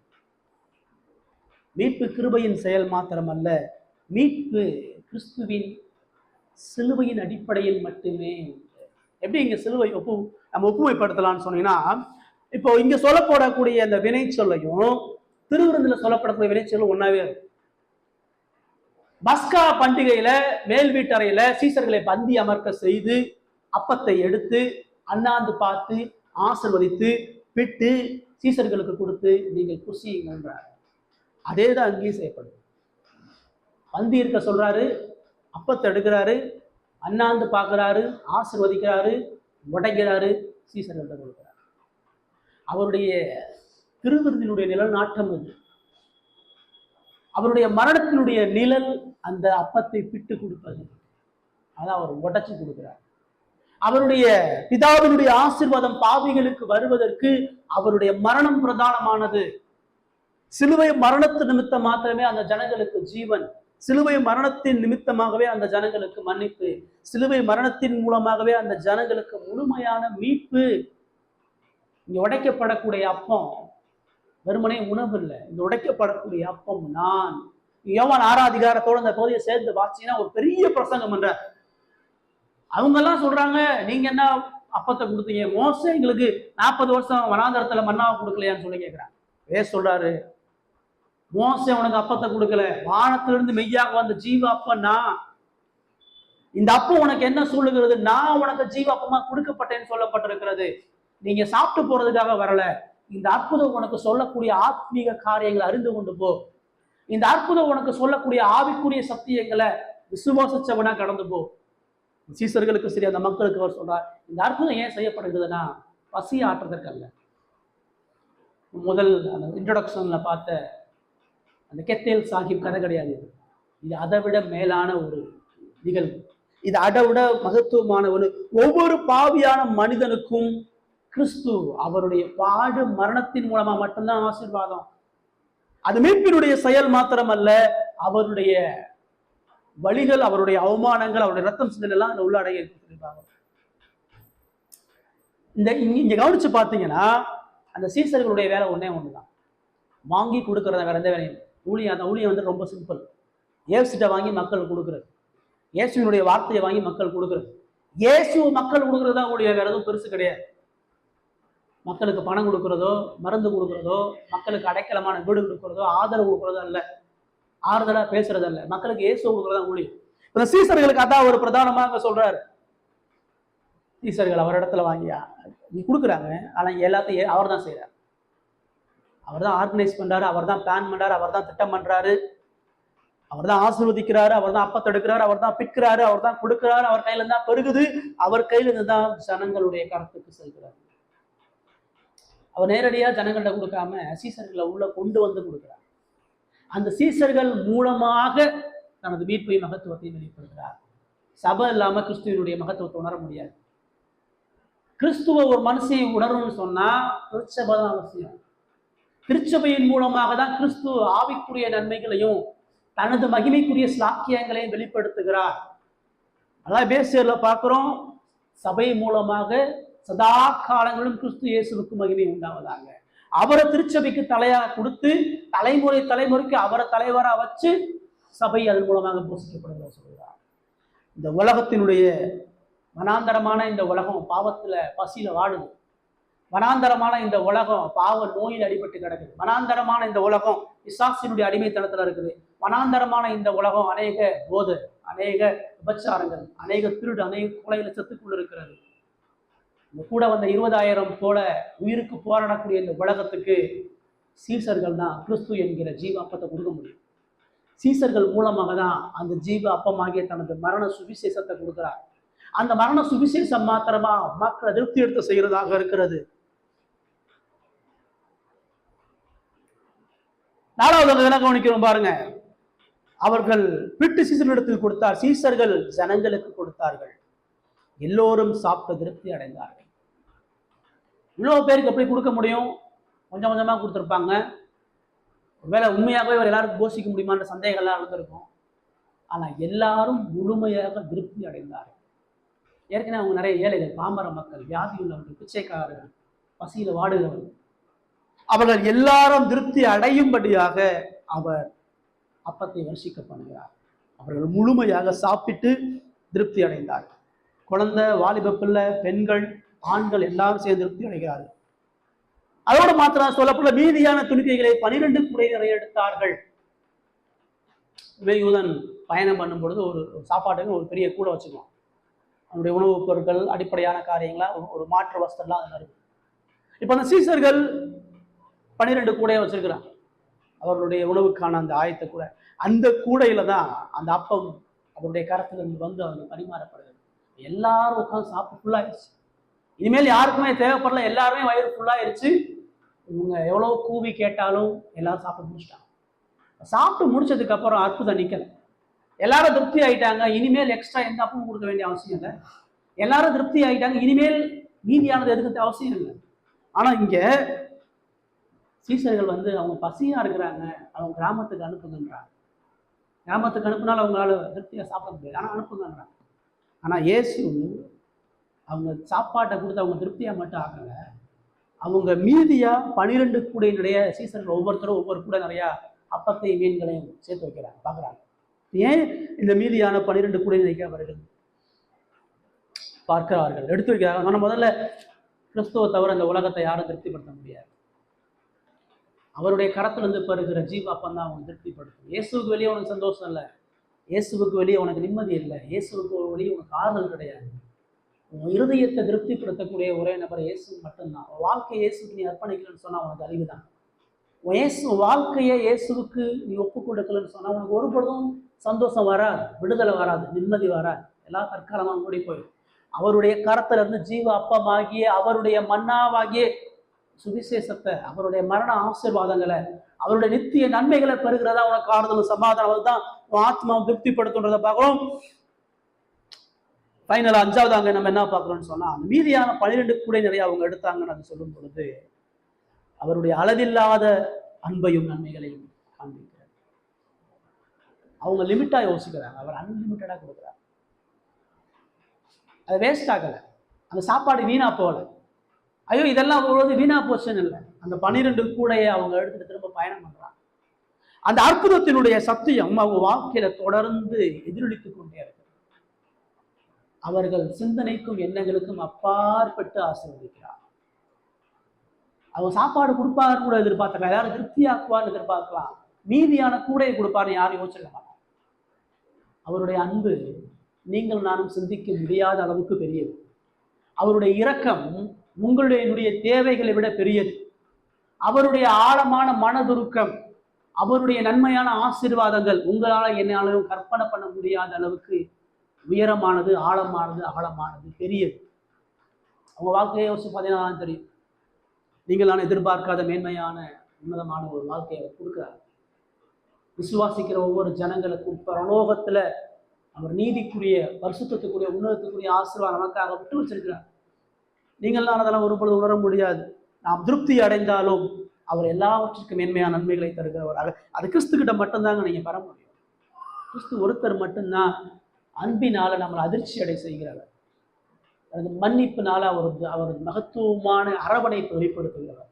மீட்பு கிருபையின் செயல் மாத்திரமல்ல, மீட்பு கிறிஸ்துவின் சிலுவையின் அடிப்படையில் மட்டுமே. எப்படி இங்க சிலுவை நம்ம ஒப்புமைப்படுத்தலாம்னு சொன்னீங்கன்னா, இப்போ இங்க சொல்லப்படக்கூடிய அந்த வினை சொல்லையும் திருவிருந்துல சொல்லப்படக்கூடிய வினை சொல்லும் ஒன்னாவே இருக்கு. பஸ்கா பண்டிகையில மேல் வீட்டறையில சீசர்களை பந்தி அமர்க்க செய்து அப்பத்தை எடுத்து அண்ணாந்து பார்த்து ஆசிர்வதித்து பிட்டு சீசர்களுக்கு கொடுத்து நீங்கள் புசியுங்கன்றார். அதே தான் அங்கேயும் செய்யப்படுது. பந்தி இருக்க சொல்றாரு, அப்பத்தை எடுக்கிறாரு, அண்ணாந்து பார்க்கிறாரு, ஆசிர்வதிக்கிறாரு, உடைக்கிறாரு, சீசர்கள்ட்ட கொடுக்கிறார். அவருடைய திருவிருந்தினுடைய நிழல் நாட்டம் அது. அவருடைய மரணத்தினுடைய நிழல் அந்த அப்பத்தை பிட்டு கொடுப்பது. அதான் அவர் உடைச்சு கொடுக்கிறார். அவருடைய பிதாவினுடைய ஆசீர்வாதம் பாவிகளுக்கு வருவதற்கு அவருடைய மரணம் பிரதானமானது. சிலுவை மரணத்து நிமித்தம் மாத்திரமே அந்த ஜனங்களுக்கு ஜீவன், சிலுவை மரணத்தின் நிமித்தமாகவே அந்த ஜனங்களுக்கு மன்னிப்பு, சிலுவை மரணத்தின் மூலமாகவே அந்த ஜனங்களுக்கு முழுமையான மீட்பு. இங்க உடைக்கப்படக்கூடிய அப்பம் வெறுமனே உணவு இல்லை. இந்த உடைக்கப்படக்கூடிய அப்பம் நான். யோவான் 6ஆம் அதிகாரத்தோட இந்த பகுதியை சேர்ந்து வாசிங்கன்னா ஒரு பெரிய பிரசங்கம் பண்ற. அவங்க எல்லாம் சொல்றாங்க, நீங்க என்ன அப்பத்தை கொடுத்தீங்க? மோசே எங்களுக்கு 40 வருஷம் வனாந்தரத்துல மன்னாவை கொடுக்கலையான்னு சொல்லி கேட்கிறாங்க. சொல்றாரு, மோசே உனக்கு அப்பத்தை கொடுக்கல, வானத்திலிருந்து மெய்யாக வந்த ஜீவ அப்பன்னா. இந்த அப்பம் உனக்கு என்ன சொல்லுகிறது? நான் உனக்கு ஜீவ அப்பமா கொடுக்கப்பட்டேன்னு சொல்லப்பட்டிருக்கிறது. நீங்க சாப்பிட்டு போறதுக்காக வரல. இந்த அற்புதம் உனக்கு சொல்லக்கூடிய ஆத்மீக காரியங்களை அறிந்து கொண்டு போ. இந்த அற்புதம் உனக்கு சொல்லக்கூடிய ஆவிக்குரிய சத்தியங்களை விசுவாசிச்சவனா கடந்து போ. சீசர்களுக்கு சரி, அந்த மக்களுக்கு அவர் சொல்றார், இந்த அற்புதம் ஏன் செய்யப்படுகிறதுனா பசியை ஆற்றுறதற்கு அல்ல. முதல் அந்த இன்ட்ரோடக்ஷன்ல பார்த்த அந்த கெத்தேல் சாஹிப் கதை கிடையாது. இது அதை விட மேலான ஒரு நிகழ்வு. இது அதை விட மகத்துவமான ஒரு, ஒவ்வொரு பாவியான மனிதனுக்கும் கிறிஸ்து அவருடைய பாடு மரணத்தின் மூலமா மட்டும்தான் ஆசீர்வாதம். அது மீட்பினுடைய செயல் மாத்திரமல்ல, அவருடைய வழிகள், அவருடைய அவமானங்கள், அவருடைய ரத்தம் சிந்தல் எல்லாம் உள்ள அடைய இருப்பாங்க. இங்க கவனிச்சு பார்த்தீங்கன்னா அந்த சீசர்களுடைய வேலை ஒண்ணுதான், வாங்கி கொடுக்கறத. வேற எந்த வேலையும் ஊழியம். அந்த ஊழியம் வந்து ரொம்ப சிம்பிள். ஏசுகிட்ட வாங்கி மக்கள் கொடுக்குறது, இயேசுவினுடைய வார்த்தையை வாங்கி மக்கள் கொடுக்குறது. இயேசு மக்கள் கொடுக்குறதா ஊழியம், வேற எதுவும் பெருசு கிடையாது. மக்களுக்கு பணம் கொடுக்குறதோ, மருந்து கொடுக்குறதோ, மக்களுக்கு அடைக்கலமான வீடு கொடுக்குறதோ, ஆதரவு கொடுக்குறதோ அல்ல, ஆறுதலா பேசுறது அல்ல. மக்களுக்கு இயேசு கொடுக்குறதா ஊழியம். இந்த சீசர்களுக்கு அதான் ஒரு பிரதானமாக சொல்றாரு. சீசர்கள் அவர் இடத்துல வாங்கியா நீ கொடுக்குறாங்க, ஆனா எல்லாத்தையும் அவர் தான் செய்யறாரு. அவர் தான் ஆர்கனைஸ் பண்றாரு, அவர் தான் பிளான் பண்றாரு, அவர் தான் திட்டம் பண்றாரு, அவர் தான் ஆசீர்வதிக்கிறாரு, அவர் தான் அப்பத்தை எடுக்கிறாரு, அவர் தான் பிற்கிறாரு, அவர் தான் கொடுக்கிறாரு, அவர் கையில இருந்தா பெருகுது, அவர் கையில இருந்து தான் ஜனங்களுடைய கருத்துக்கு செல்கிறார். அவர் நேரடியாக ஜனங்கள்ட்ட கொடுக்காம சீசர்களை உள்ள கொண்டு வந்து கொடுக்கிறார். அந்த சீசர்கள் மூலமாக தனது மீட்பையும் மகத்துவத்தையும் வெளிப்படுத்துகிறார். சபை இல்லாம கிறிஸ்துவனுடைய மகத்துவத்தை உணர முடியாது. கிறிஸ்துவ ஒரு மனுஷனை உணரும்னு சொன்னா திருச்சபை தான் அவசியம். திருச்சபையின் மூலமாக தான் கிறிஸ்து ஆவிக்குரிய நன்மைகளையும் தனது மகிமைக்குரிய ஸ்லாக்கியங்களையும் வெளிப்படுத்துகிறார். அதான் பேசியர்ல பார்க்கிறோம், சபை மூலமாக சதா காலங்களும் கிறிஸ்து இயேசுவுக்கு மகிமை உண்டாவதாக. அவரை திருச்சபைக்கு தலையாக கொடுத்து தலைமுறைக்கு அவரை தலைவரா வச்சு சபை அதன் மூலமாக போஷிக்கப்படுகிற சொல்கிறார். இந்த உலகத்தினுடைய வனாந்தரமான இந்த உலகம் பாவத்துல பசியில வாடுது. வனாந்தரமான இந்த உலகம் பாவ நோயில் அடிபட்டு கிடக்குது. வனாந்தரமான இந்த உலகம் பிசாசினுடைய அடிமைத்தனத்துல இருக்குது. வனாந்தரமான இந்த உலகம் அநேக போதை, அநேக விபச்சாரங்கள், அநேக திருடு, அநேக கொலைகளை செத்துக்குள்ள இருக்கிறது. இந்த கூட வந்த 20,000 போல உயிருக்கு போராடக்கூடிய இந்த உலகத்துக்கு சீசர்கள் தான் கிறிஸ்து என்கிற ஜீவ அப்பத்தை கொடுக்க முடியும். சீசர்கள் மூலமாக தான் அந்த ஜீவ அப்பமாகிய தனது மரண சுவிசேஷத்தை கொடுக்கிறார். அந்த மரண சுவிசேஷம் மாத்திரமா மக்களை திருப்தி எடுத்து செய்கிறதாக இருக்கிறது. 4வது என்ன கவனிக்கிறோம் பாருங்க. அவர்கள் பிட்டு சீசர்களிடத்தில் கொடுத்தார், சீசர்கள் ஜனங்களுக்கு கொடுத்தார்கள். எல்லோரும் சாப்பிட்டு திருப்தி அடைந்தார்கள். இவ்வளவு பேருக்கு எப்படி கொடுக்க முடியும்? கொஞ்சம் கொஞ்சமா கொடுத்துருப்பாங்க. ஒருவேளை உண்மையாகவே அவர் எல்லாருக்கும் போஷிக்க முடியுமான்ற சந்தேகம்லாம் இருந்திருக்கும். ஆனா எல்லாரும் முழுமையாக திருப்தி அடைந்தார்கள். ஏற்கனவே அவங்க நிறைய ஏழைகள், பாமர மக்கள், வியாதி உள்ளவர்கள், பிச்சைக்காரர்கள், பசியில வாடுகிறவர்கள், அவர்கள் எல்லாரும் திருப்தி அடையும்படியாக அவர் அப்பத்தை வர்ஷிக்க பண்ணுகிறார். அவர்கள் முழுமையாக சாப்பிட்டு திருப்தி அடைந்தார்கள். குழந்தை, வாலிப பிள்ளை, பெண்கள், ஆண்கள் எல்லாரும் சேர்ந்து திருப்தி அடைகிறார்கள். அதோடு மாத்திரம் சொல்லப்பட்ட மீதியான துணிக்கைகளை 12 கூடை நிறைய எடுத்தார்கள். யூதன் பயணம் பண்ணும் பொழுது ஒரு சாப்பாட்டுக்கு ஒரு பெரிய கூடை வச்சுக்குவான். அவனுடைய உணவுப் பொருட்கள், அடிப்படையான காரியங்களா ஒரு மாற்று வஸ்திரம்லாம் அதில் இருக்கு. இப்போ அந்த சீசர்கள் 12 கூடையை வச்சிருக்கிறாங்க. அவர்களுடைய உணவுக்கான அந்த ஆயத்த கூடை, அந்த கூடையில தான் அந்த அப்பம் அவருடைய கரத்திலிருந்து வந்து அவங்களுக்கு பரிமாறப்படுகிறது. எல்லாரும் உட்காந்து சாப்பிட்டு ஃபுல்லாயிருச்சு. இனிமேல் யாருக்குமே தேவைப்படல, எல்லாருமே வயிறு ஃபுல்லாயிருச்சு. இவங்க எவ்வளோ கூவி கேட்டாலும் எல்லாரும் சாப்பிட்டு முடிச்சிட்டாங்க. சாப்பிட்டு முடிச்சதுக்கு அப்புறம் அற்புதம் நிக்கல. எல்லாரும் திருப்தி ஆயிட்டாங்க. இனிமேல் எக்ஸ்ட்ரா எந்த அப்பமும் கொடுக்க வேண்டிய அவசியம் இல்லை. எல்லாரும் திருப்தி ஆயிட்டாங்க. இனிமேல் மீதியானது எதுக்கு அவசியம் இல்லை. ஆனா இங்க சீசர்கள் வந்து அவங்க பசியா இருக்கிறாங்க, அவங்க கிராமத்துக்கு அனுப்புங்கன்றாங்க. கிராமத்துக்கு அனுப்புனாலும் அவங்களால திருப்தியா சாப்பிட முடியாது, ஆனா அனுப்புங்கன்றாங்க. ஆனா இயேசு அவங்க சாப்பாட்டை கொடுத்து அவங்க திருப்தியா மட்டும் ஆகல. அவங்க மீதியா 12 கூடையினுடைய சீசர்கள் ஒவ்வொருத்தரும் ஒவ்வொரு கூட நிறைய அப்பத்தை மீன்களையும் சேர்த்து வைக்கிறாங்க, பார்க்குறாங்க. ஏன் இந்த மீதியான 12 கூடை வைக்கிறவர்கள் பார்க்கிறார்கள், எடுத்து வைக்கிறாங்க. ஆனால் முதல்ல கிறிஸ்துவ தவிர அந்த உலகத்தை யாரும் திருப்திப்படுத்த முடியாது. அவருடைய கரத்திலிருந்து பெறுகிற ஜீவாப்பம் தான் அவன் திருப்திப்படுத்தும். இயேசுக்கு வெளியே உனக்கு சந்தோஷம் இல்லை, இயேசுக்கு வெளியே உனக்கு நிம்மதி இல்லை, இயேசுக்கு வெளியே உனக்கு ஆறுதல் கிடையாது. உன் இருதயத்தை திருப்திப்படுத்தக்கூடிய ஒரே நபர் இயேசு மட்டும்தான். வாழ்க்கையை இயேசுக்கு நீ அர்ப்பணிக்கலன்னு சொன்னா உனக்கு அறிவு தான். வாழ்க்கையை இயேசுவுக்கு நீ ஒப்பு கொடுக்கலன்னு சொன்னா உனக்கு ஒரு பொழுதும் சந்தோஷம் வராது, விடுதலை வராது, நிம்மதி வராது. எல்லாம் தற்காலமா மூடி போயிடும். அவருடைய கரத்துல இருந்து ஜீவ அப்பமாகிய அவருடைய மன்னாவாகிய சுவிசேஷத்தை, அவருடைய மரண ஆசீர்வாதங்களை, அவருடைய நித்திய நன்மைகளை பெறுகிறதா உனக்கு ஆறுதலும் சமாதானம் தான் ஆத்மாவை திருப்திப்படுத்துன்றதை பார்க்கிறோம். ஃபைனலாக 5வது அங்கே நம்ம என்ன பார்க்குறோம்னு சொன்னால், அந்த மீதியான 12 கூடை நிறைய அவங்க எடுத்தாங்கன்னு அது சொல்லும் பொழுது அவருடைய அளவில்லாத அன்பையும் நன்மைகளையும் காண்பிக்கிறார். அவங்க லிமிட்டாக யோசிக்கிறாங்க, அவர் அன்லிமிட்டடாக கொடுக்குறாரு. அது வேஸ்ட் ஆகலை, அந்த சாப்பாடு வீணா போகல. ஐயோ இதெல்லாம் பொழுது வீணா போச்சுன்னு இல்லை. அந்த 12 கூடையை அவங்க எடுத்துட்டு திரும்ப பயணம் பண்றாங்க. அந்த அற்புதத்தினுடைய சத்தியம் அவங்க வாழ்க்கையில தொடர்ந்து எதிரொலித்துக் கொண்டே இருக்கு. அவர்கள் சிந்தனைக்கும் எண்ணங்களுக்கும் அப்பாற்பட்டு ஆசீர்வதிக்கிறார். அவங்க சாப்பாடு கொடுப்பாரு கூட எதிர்பார்க்கலாம், யாரும் திருப்தியாக்குவார்னு எதிர்பார்க்கலாம். மீதியான கூடையை கொடுப்பாருன்னு யாரும் யோசிக்க மாட்டாங்க. அவருடைய அன்பு நீங்கள் நானும் சிந்திக்க முடியாத அளவுக்கு பெரியது. அவருடைய இரக்கம் உங்களுடைய தேவைகளை விட பெரியது. அவருடைய ஆழமான மனதுருக்கம், அவருடைய நன்மையான ஆசீர்வாதங்கள் உங்களால் என்னாலும் கற்பனை பண்ண முடியாத அளவுக்கு உயரமானது, ஆழமானது, அகலமானது, பெரியது. அவங்க வாழ்க்கையை யோசிச்சு பார்த்தீங்கன்னா தெரியும். நீங்கள் நான் எதிர்பார்க்காத மேன்மையான உன்னதமான ஒரு வாழ்க்கையை கொடுக்கிறார். விசுவாசிக்கிற ஒவ்வொரு ஜனங்களுக்கும் பரலோகத்துல அவர் நீதிக்குரிய, பரிசுத்தத்துக்குரிய, உன்னதத்துக்குரிய ஆசீர்வாதம் நமக்காக விட்டு வச்சிருக்கிறார். நீங்கள் நான் அதெல்லாம் ஒரு பொழுது உணர முடியாது. நாம் திருப்தி அடைந்தாலும் அவர் எல்லாவற்றிற்கும் மேன்மையான நன்மைகளை தருகிறவர். அது கிறிஸ்துக்கிட்ட மட்டும்தாங்க நீங்க பெற முடியும். கிறிஸ்து ஒருத்தர் மட்டும்தான் அன்பினால நம்மளை அதிர்ச்சி அடை செய்கிறவர். அது மன்னிப்பினால அவர் மகத்துவமான அரவணைப்பு வெளிப்படுத்துகிறவர்.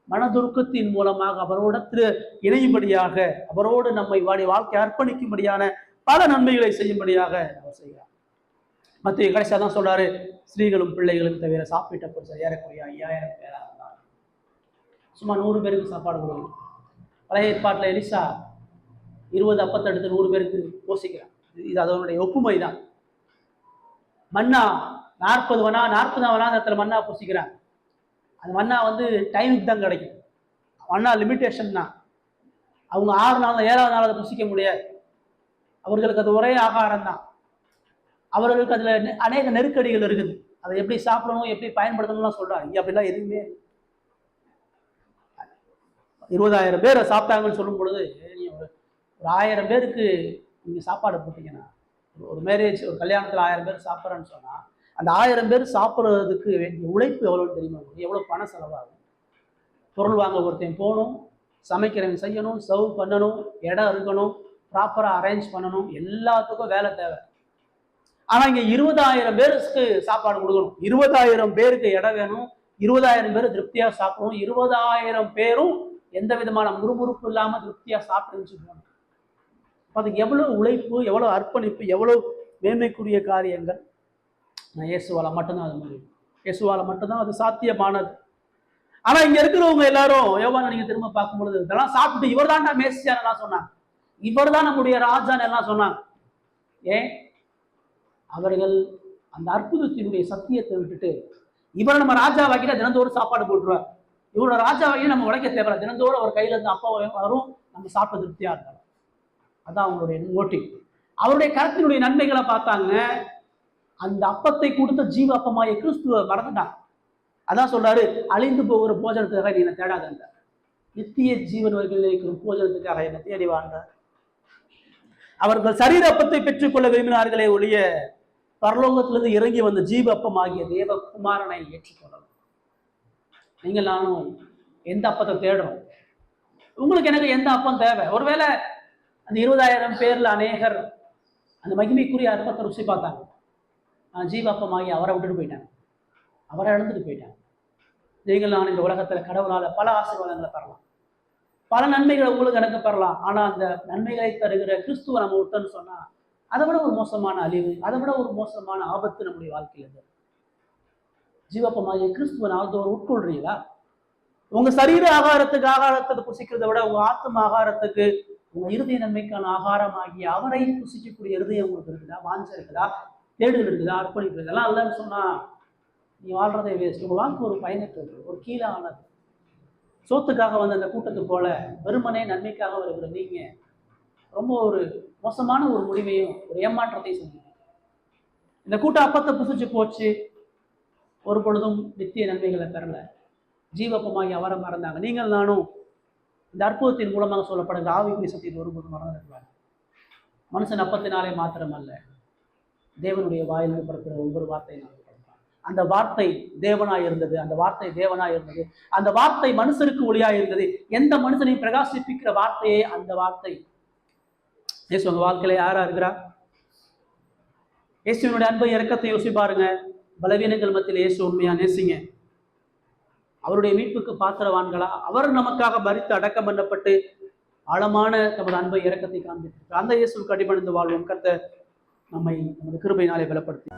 மனதுருக்கத்தின் மூலமாக அவரோடத்தில் இணையும்படியாக, அவரோடு நம்மை வாழ்க்கை அர்ப்பணிக்கும்படியான பல நன்மைகளை செய்யும்படியாக அவர் செய்கிறார். மத்திய கடைசியாக தான் சொல்றாரு, ஸ்திரீகளும் பிள்ளைகளும் தவிர சாப்பிட்ட பொருள் ஏறக்குறைய 5000 பேராக இருந்தார். சும்மா 100 பேருக்கு சாப்பாடு கொடுக்கணும். பழைய ஏற்பாட்டில் எலிசா 20 அப்பத்தை எடுத்து 100 பேருக்கு போசிக்கிறார். இது அதனுடைய ஒப்புமை தான். மன்னா 40 வனாந்தரத்தில் மன்னா பூசிக்கிறாங்க. அந்த மன்னா டைமுக்கு தான் கிடைக்கும். மன்னா லிமிட்டேஷன் தான். அவங்க 6 நாள் 7வது நாள் அதை புசிக்க முடியாது. அவர்களுக்கு அது ஒரே ஆகாரம் தான். அவர்களுக்கு அதுல அநேக நெருக்கடிகள் இருக்குது. அதை எப்படி சாப்பிடணும், எப்படி பயன்படுத்தணும்லாம் சொல்றாங்க. இங்க அப்படிலாம் எதுவுமே 20,000 பேர் சாப்பிட்டாங்கன்னு சொல்லும் பொழுது, ஒரு 1000 பேருக்கு நீங்க சாப்பாடு போட்டீங்கன்னா, ஒரு மேரேஜ், ஒரு கல்யாணத்துல 1000 பேர் சாப்பிட்றேன்னு சொன்னா, அந்த 1000 பேர் சாப்பிட்றதுக்கு வேண்டிய உழைப்பு எவ்வளோன்னு தெரியுமா? எவ்வளவு பணம் செலவாகும்? பொருள் வாங்க ஒருத்தன் போகணும், சமைக்கிறவன் செய்யணும், சர்வ் பண்ணணும், இடம் இருக்கணும், ப்ராப்பரா அரேஞ்ச் பண்ணணும், எல்லாத்துக்கும் வேலை தேவை. ஆனா இங்க 20,000 பேருக்கு சாப்பாடு கொடுக்கணும், 20,000 பேருக்கு இடம் வேணும், 20,000 பேர் திருப்தியா சாப்பிடணும், 20,000 பேரும் எந்த விதமான முறுமுறுப்பு இல்லாம திருப்தியா சாப்பிட்டு போகணும். அதுக்கு எவ்வளவு உழைப்பு, எவ்வளவு அர்ப்பணிப்பு, எவ்வளவு மேன்மைக்குரிய காரியங்கள். நான் இயேசுவால மட்டும்தான் அது முடியும். இயேசுவால மட்டும்தான் அது சாத்தியமானது. ஆனா இங்க இருக்கிறவங்க எல்லாரும் யோவானை நீங்க திரும்ப பார்க்கும் பொழுது இதெல்லாம் சாப்பிட்டு இவர் தான் மேசியான் எல்லாம் சொன்னாங்க, இவர் தான் நம்முடைய ராஜான்னு எல்லாம் சொன்னாங்க. ஏன்? அவர்கள் அந்த அற்புதத்தினுடைய சத்தியத்தை விட்டுட்டு இவரை நம்ம ராஜாவாக்கிட்ட தினந்தோறும் சாப்பாடு போட்டுருவார். இவரோட ராஜாவாக்கி நம்ம உழைக்க தேவையில்ல, தினந்தோறும் அவர் கையில இருந்து அப்பா வரும், நம்ம சாப்பிட திருப்தியா இருக்காங்க. அதான் அவங்களுடைய மோட்டிவ். அவருடைய கருத்தினுடைய நன்மைகளை பார்த்தாங்க. அந்த அப்பத்தை கொடுத்த ஜீவ அப்பமாய கிறிஸ்துவ மறந்துட்டாங்க. அதான் சொல்றாரு, அழிந்து போகிற போஜனத்துக்காக நீ என்னை தேடாத, நித்திய ஜீவன் இருக்கிற போஜனத்துக்காக என்னை தேடி வாழ்ந்தார். அவர்கள் சரீர அப்பத்தை பெற்றுக்கொள்ள விரும்பினார்களே ஒழிய பரலோகத்திலிருந்து இறங்கி வந்த ஜீவ அப்பமாகிய தேவகுமாரனை ஏற்றுக்கொள்ளலாம். நீங்கள் நானும் எந்த அப்பத்தை தேடுறோம்? உங்களுக்கு எனக்கு எந்த அப்பம் தேவை? ஒருவேளை அந்த 20,000 பேர்ல அநேகர் அந்த மகிமைக்குரிய அப்பத்தை ருசி பார்த்தாங்க. நான் ஜீவ அப்பமாகி அவரை விட்டுட்டு போயிட்டேன், அவரை இழந்துட்டு போயிட்டேன். நீங்கள் நான் இந்த உலகத்துல கடவுளால பல ஆசீர்வாதங்களை பெறலாம், பல நன்மைகளை உங்களுக்கு எனக்கு பெறலாம். ஆனா அந்த நன்மைகளை தருகிற கிறிஸ்துவ நம்ம விட்டோன்னு சொன்னா அதை விட ஒரு மோசமான அழிவு, அதை விட ஒரு மோசமான ஆபத்து நம்முடைய வாழ்க்கையில் இருக்கு. ஜீவப்பமாகிய கிறிஸ்துவ நாள்தோறும் உட்கொள்றீங்களா? உங்க சரீர ஆகாரத்தை புசிக்கிறதை விட உங்க ஆத்ம ஆகாரத்துக்கு, உங்க இறுதிய நன்மைக்கான ஆகாரமாகிய அவரை புசிக்கக்கூடிய இருதயம் உங்களுக்கு இருக்குதா? வாஞ்ச இருக்குதா? தேடுதல் இருக்குதா? அர்ப்பணிப்பு இதெல்லாம் இல்லைன்னு சொன்னா நீ வாழ்றதே வேஸ்ட். உங்க வாழ்க்கை ஒரு பயணத்து, ஒரு கீழே ஆனது. சோத்துக்காக வந்த அந்த கூட்டத்துக்கு போல வெறுமனே நன்மைக்காக வருகிற நீங்க ரொம்ப ஒரு மோசமான ஒரு முடிவையும் ஒரு ஏமாற்றத்தையும் செஞ்சீங்க. இந்த கூட்டம் அப்பத்தை புசிச்சு போச்சு, ஒரு பொழுதும் நித்திய நன்மைகளை பெறல, ஜீவப்பமாகி அவரை மறந்தாங்க. நீங்கள் நானும் இந்த அற்புதத்தின் மூலமாக சொல்லப்படுகிற ஆவிக்குரிய சத்தியத்தை ஒருபோதும் மறந்துருக்கிறாங்க. மனுஷன் அப்பத்தினாலே மாத்திரம் அல்ல, தேவனுடைய வாயிலிருந்து புறப்படுற ஒவ்வொரு வார்த்தை நான் அந்த வார்த்தை தேவனாய் இருந்தது, அந்த வார்த்தை தேவனாய் இருந்தது, அந்த வார்த்தை மனுஷருக்கு ஒளியாய் இருந்தது. எந்த மனுஷனையும் பிரகாசிப்பிக்கிற வார்த்தையே அந்த வார்த்தை. இயேசு உங்க வாழ்க்கையில யாரா இருக்கிறா? இயேசுவினுடைய அன்பை இறக்கத்தை யோசி பாருங்க. பலவீனங்கள் மத்தியில் இயேசு உண்மையா நேசிங்க. அவருடைய மீட்புக்கு பாத்திரவான்களா? அவர் நமக்காக மரித்து அடக்கம் பண்ணப்பட்டு ஆழமான தமது அன்பை இறக்கத்தை காண்பித்திருக்கிறார். அந்த இயேசுவுக்கு அடிபணிந்து வாழ்வோம். கர்த்தர் நம்மை நமது கிருபையினாலே பலப்படுத்தி